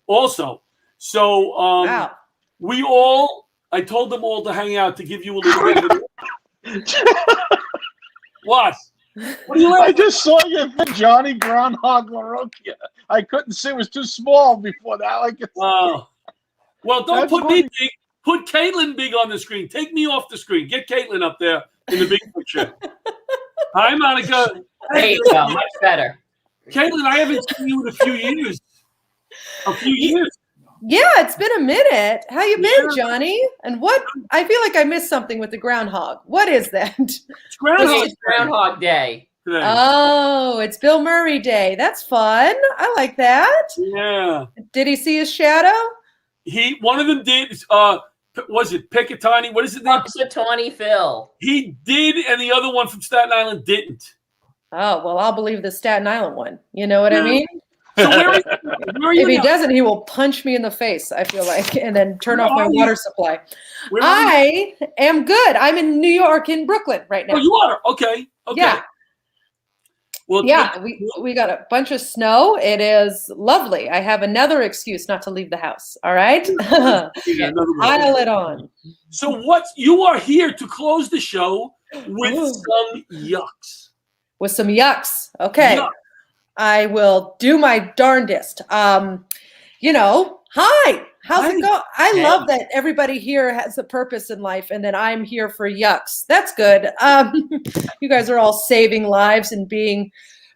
[SPEAKER 1] also. So
[SPEAKER 5] Wow.
[SPEAKER 1] I told them all to hang out to give you a little bit of What? What are you
[SPEAKER 15] I just saw you, Johnny Groundhog Larocchia. I couldn't see; it was too small before that.
[SPEAKER 1] Well, don't
[SPEAKER 15] That's
[SPEAKER 1] put
[SPEAKER 15] funny.
[SPEAKER 1] me big. Put Caitlin big on the screen. Take me off the screen. Get Caitlin up there in the big picture. Hi, Monica.
[SPEAKER 3] There you go. Much better.
[SPEAKER 1] Caitlin, I haven't seen you in a few years.
[SPEAKER 5] Yeah, it's been a minute. How you been, Johnny? And what? I feel like I missed something with the groundhog. What is that?
[SPEAKER 1] It's Groundhog
[SPEAKER 3] It's Groundhog Day.
[SPEAKER 5] Oh, it's Bill Murray Day. That's fun. I like that.
[SPEAKER 1] Yeah.
[SPEAKER 5] Did he see his shadow?
[SPEAKER 1] One of them did. Was it Piccatani? What is it?
[SPEAKER 3] Piccatani Phil.
[SPEAKER 1] He did, and the other one from Staten Island didn't.
[SPEAKER 5] Oh, well, I'll believe the Staten Island one. You know what I mean?
[SPEAKER 1] So where are you
[SPEAKER 5] If he
[SPEAKER 1] now?
[SPEAKER 5] doesn't, he will punch me in the face, I feel like, and then turn off my
[SPEAKER 1] are you?
[SPEAKER 5] water supply.
[SPEAKER 1] Where are
[SPEAKER 5] I am good. I'm in New York, in Brooklyn right now.
[SPEAKER 1] Oh, you are? Okay.
[SPEAKER 5] Yeah.
[SPEAKER 1] Well,
[SPEAKER 5] yeah, we got a bunch of snow. It is lovely. I have another excuse not to leave the house. All right. Pile it on.
[SPEAKER 1] So you are here to close the show with some yucks.
[SPEAKER 5] With some yucks. Okay.
[SPEAKER 1] Yuck.
[SPEAKER 5] I will do my darndest. Hi. How's it going? I love that everybody here has a purpose in life, and that I'm here for yucks. That's good. You guys are all saving lives and being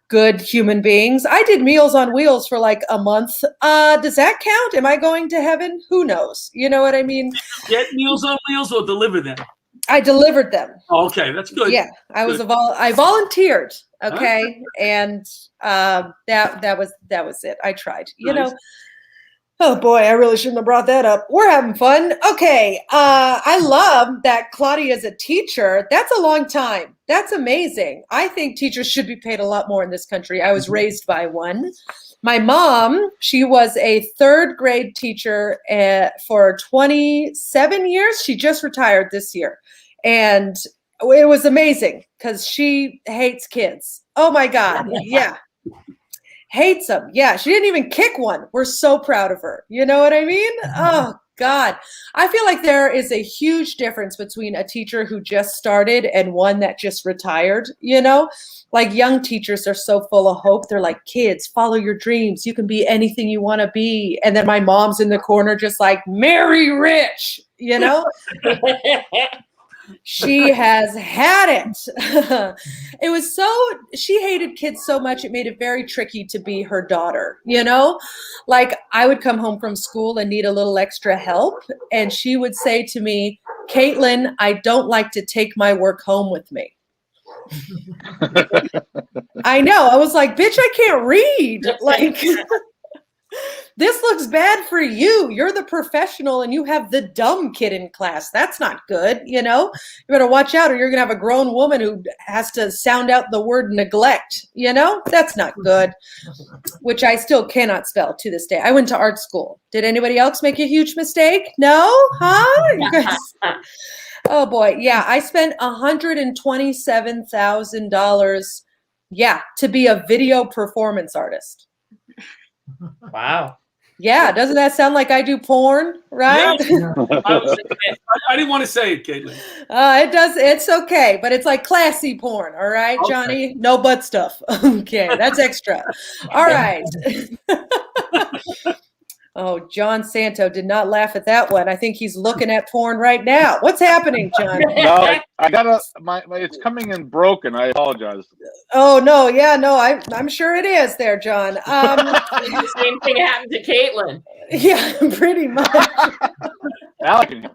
[SPEAKER 5] good human beings. I did Meals on Wheels for like a month. Does that count? Am I going to heaven? Who knows? You know what I mean?
[SPEAKER 1] Get Meals on Wheels or deliver them?
[SPEAKER 5] I delivered them.
[SPEAKER 1] Okay, that's good.
[SPEAKER 5] Yeah, I was
[SPEAKER 1] Good.
[SPEAKER 5] I volunteered. Okay,
[SPEAKER 1] Okay.
[SPEAKER 5] and that was it. I tried. You
[SPEAKER 1] Nice.
[SPEAKER 5] know. Oh boy, I really shouldn't have brought that up. We're having fun. Okay, I love that Claudia is a teacher. That's a long time. That's amazing. I think teachers should be paid a lot more in this country. I was raised by one. My mom, she was a third grade teacher for 27 years. She just retired this year. And it was amazing because she hates kids. Oh my God. Yeah. Hates them. Yeah. She didn't even kick one. We're so proud of her. You know what I mean? Oh God. I feel like there is a huge difference between a teacher who just started and one that just retired, you know? Like young teachers are so full of hope. They're like, kids, follow your dreams. You can be anything you want to be. And then my mom's in the corner just like, marry rich, you know? She has had it. It was she hated kids so much, it made it very tricky to be her daughter, you know? Like I would come home from school and need a little extra help. And she would say to me, Caitlin, I don't like to take my work home with me. I know. I was like, bitch, I can't read. Like, This looks bad for you. You're the professional and you have the dumb kid in class. That's not good, you know? You better watch out or you're going to have a grown woman who has to sound out the word neglect, you know? That's not good, which I still cannot spell to this day. I went to art school. Did anybody else make a huge mistake? No? Huh? You guys... Oh, boy. Yeah, I spent $127,000, to be a video performance artist.
[SPEAKER 3] Wow.
[SPEAKER 5] Yeah, doesn't that sound like I do porn, right?
[SPEAKER 1] Yeah. I didn't want to say it, Caitlin.
[SPEAKER 5] It does. It's okay, but it's like classy porn. All right,
[SPEAKER 1] Okay.
[SPEAKER 5] Johnny? No butt stuff. Okay, that's extra. All right. Oh, John Santo did not laugh at that one. I think he's looking at porn right now. What's happening, John?
[SPEAKER 15] No, I gotta. It's coming in broken. I apologize.
[SPEAKER 5] Oh no, yeah, no, I'm sure it is there, John.
[SPEAKER 3] The same thing happened to Caitlin.
[SPEAKER 5] Yeah, pretty much.
[SPEAKER 15] Alec can hear.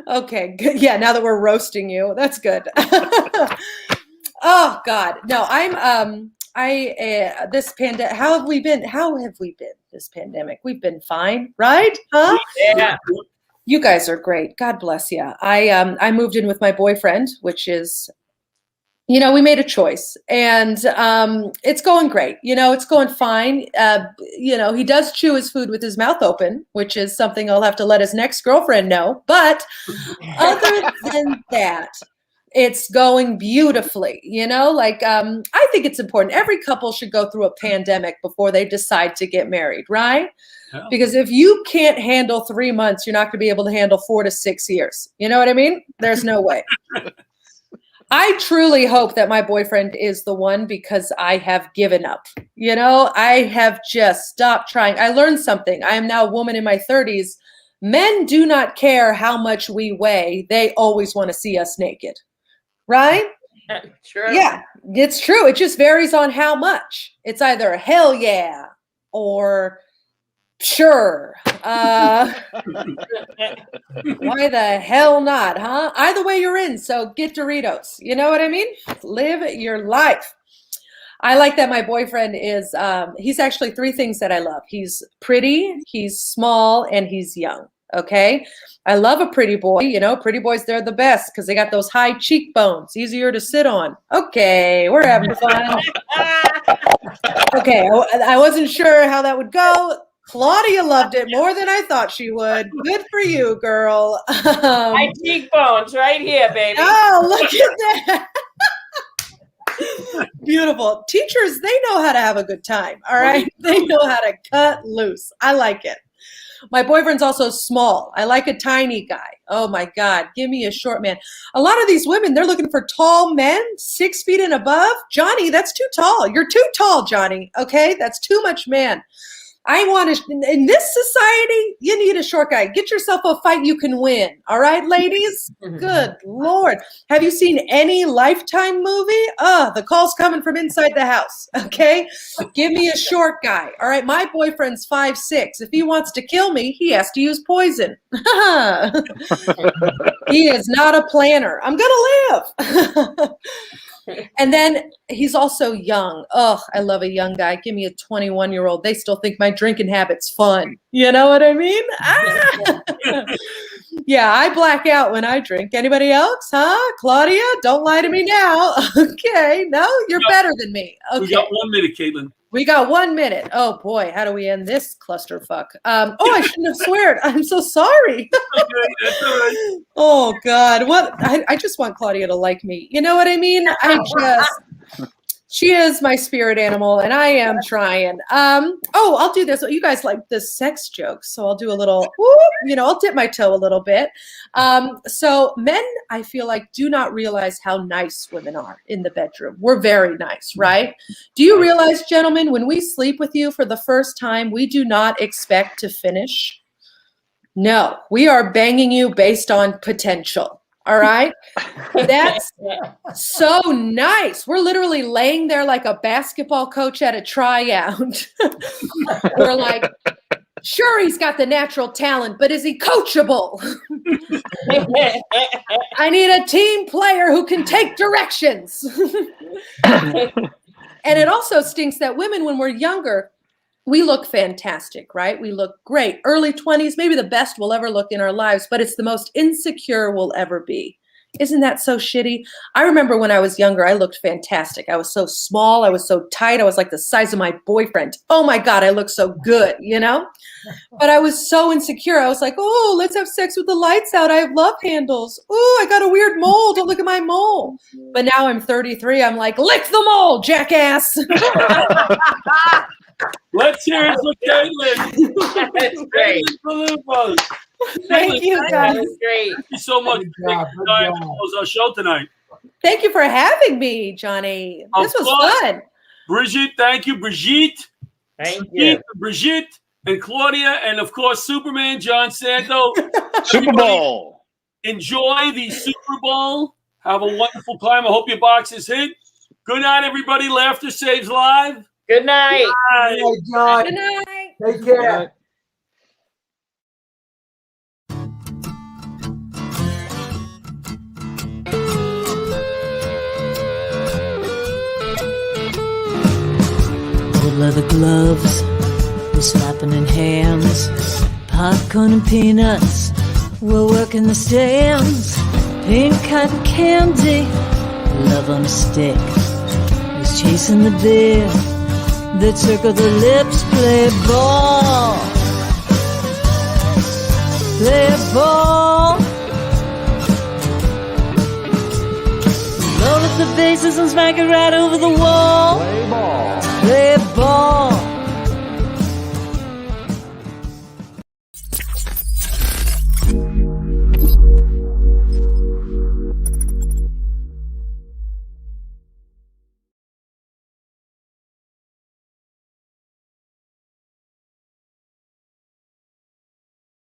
[SPEAKER 5] Okay, good. Yeah, now that we're roasting you, that's good. Oh God, no, this pandemic. How have we been this pandemic? We've been fine, right? Huh?
[SPEAKER 3] Yeah.
[SPEAKER 5] You guys are great. God bless you. I moved in with my boyfriend, which is, we made a choice, and it's going great. It's going fine. He does chew his food with his mouth open, which is something I'll have to let his next girlfriend know. But other than that, it's going beautifully, I think it's important. Every couple should go through a pandemic before they decide to get married, right? Yeah. Because if you can't handle 3 months, you're not going to be able to handle 4 to 6 years. You know what I mean? There's no way. I truly hope that my boyfriend is the one because I have given up. I have just stopped trying. I learned something. I am now a woman in my 30s. Men do not care how much we weigh. They always want to see us naked. Right?
[SPEAKER 3] True.
[SPEAKER 5] Yeah, it's true. It just varies on how much. It's either hell yeah or sure. Why the hell not, huh? Either way you're in, so get Doritos. You know what I mean? Live your life. I like that my boyfriend is, he's actually 3 things that I love. He's pretty, he's small, and he's young. Okay. I love a pretty boy. Pretty boys, they're the best because they got those high cheekbones, easier to sit on. Okay. We're having fun. Okay. I wasn't sure how that would go. Claudia loved it more than I thought she would. Good for you, girl.
[SPEAKER 3] High cheekbones right here, baby.
[SPEAKER 5] Oh, look at that. Beautiful. Teachers, they know how to have a good time. All right. They know how to cut loose. I like it. My boyfriend's also small. I like a tiny guy. Oh my God. Give me a short man. A lot of these women, they're looking for tall men, 6 feet and above. Johnny, that's too tall. You're too tall, Johnny. Okay. That's too much man. I want to, in this society, you need a short guy. Get yourself a fight you can win. All right, ladies? Good Lord. Have you seen any Lifetime movie? The call's coming from inside the house. Okay. Give me a short guy. All right. My boyfriend's 5'6". If he wants to kill me, he has to use poison. He is not a planner. I'm going to live. And then he's also young. Oh, I love a young guy. Give me a 21-year-old. They still think my drinking habit's fun. You know what I mean? Yeah, I black out when I drink. Anybody else? Huh? Claudia, don't lie to me now. Okay. No, you're better than me. Okay.
[SPEAKER 1] We got 1 minute, Caitlin.
[SPEAKER 5] We got 1 minute. Oh boy, how do we end this clusterfuck? I shouldn't have sweared. I'm so sorry.
[SPEAKER 1] That's all right.
[SPEAKER 5] Oh God, what? I just want Claudia to like me. You know what I mean? She is my spirit animal, and I am trying. I'll do this. You guys like the sex jokes, so I'll do a little. I'll dip my toe a little bit. So men, I feel like, do not realize how nice women are in the bedroom. We're very nice, right? Do you realize, gentlemen, when we sleep with you for the first time, we do not expect to finish? No, we are banging you based on potential. All right. That's so nice. We're literally laying there like a basketball coach at a tryout. We're like, sure, he's got the natural talent, but is he coachable? I need a team player who can take directions. And it also stinks that women, when we're younger, we look fantastic, right? We look great. Early 20s, maybe the best we'll ever look in our lives, but it's the most insecure we'll ever be. Isn't that so shitty? I remember when I was younger, I looked fantastic. I was so small. I was so tight. I was like the size of my boyfriend. Oh my God, I look so good, you know? But I was so insecure. I was like, oh, let's have sex with the lights out. I have love handles. Oh, I got a weird mole. Don't look at my mole. But now I'm 33. I'm like, lick the mole, jackass.
[SPEAKER 1] Let's hear it for Caitlin.
[SPEAKER 3] That's great.
[SPEAKER 1] Peluffo.
[SPEAKER 5] Thank you, guys.
[SPEAKER 3] That's great.
[SPEAKER 1] Thank you so much for taking the time to close our show tonight.
[SPEAKER 5] Thank you for having me, Johnny. This was fun.
[SPEAKER 1] Brigitte, thank you. Brigitte.
[SPEAKER 3] Thank you.
[SPEAKER 1] Brigitte and Claudia, and of course, Superman, John Santo.
[SPEAKER 15] Super Bowl.
[SPEAKER 1] Enjoy the Super Bowl. Have a wonderful time. I hope your boxes hit. Good night, everybody. Laughter saves lives.
[SPEAKER 3] Good night.
[SPEAKER 16] Good night, John.
[SPEAKER 5] Good night.
[SPEAKER 16] Take care.
[SPEAKER 6] Leather gloves, we're slapping in hands, popcorn and peanuts, we're working the stands, pink cotton candy, love on a stick, who's chasing the beer, that circle the lips, play ball, roll up the bases and smack it right over the wall.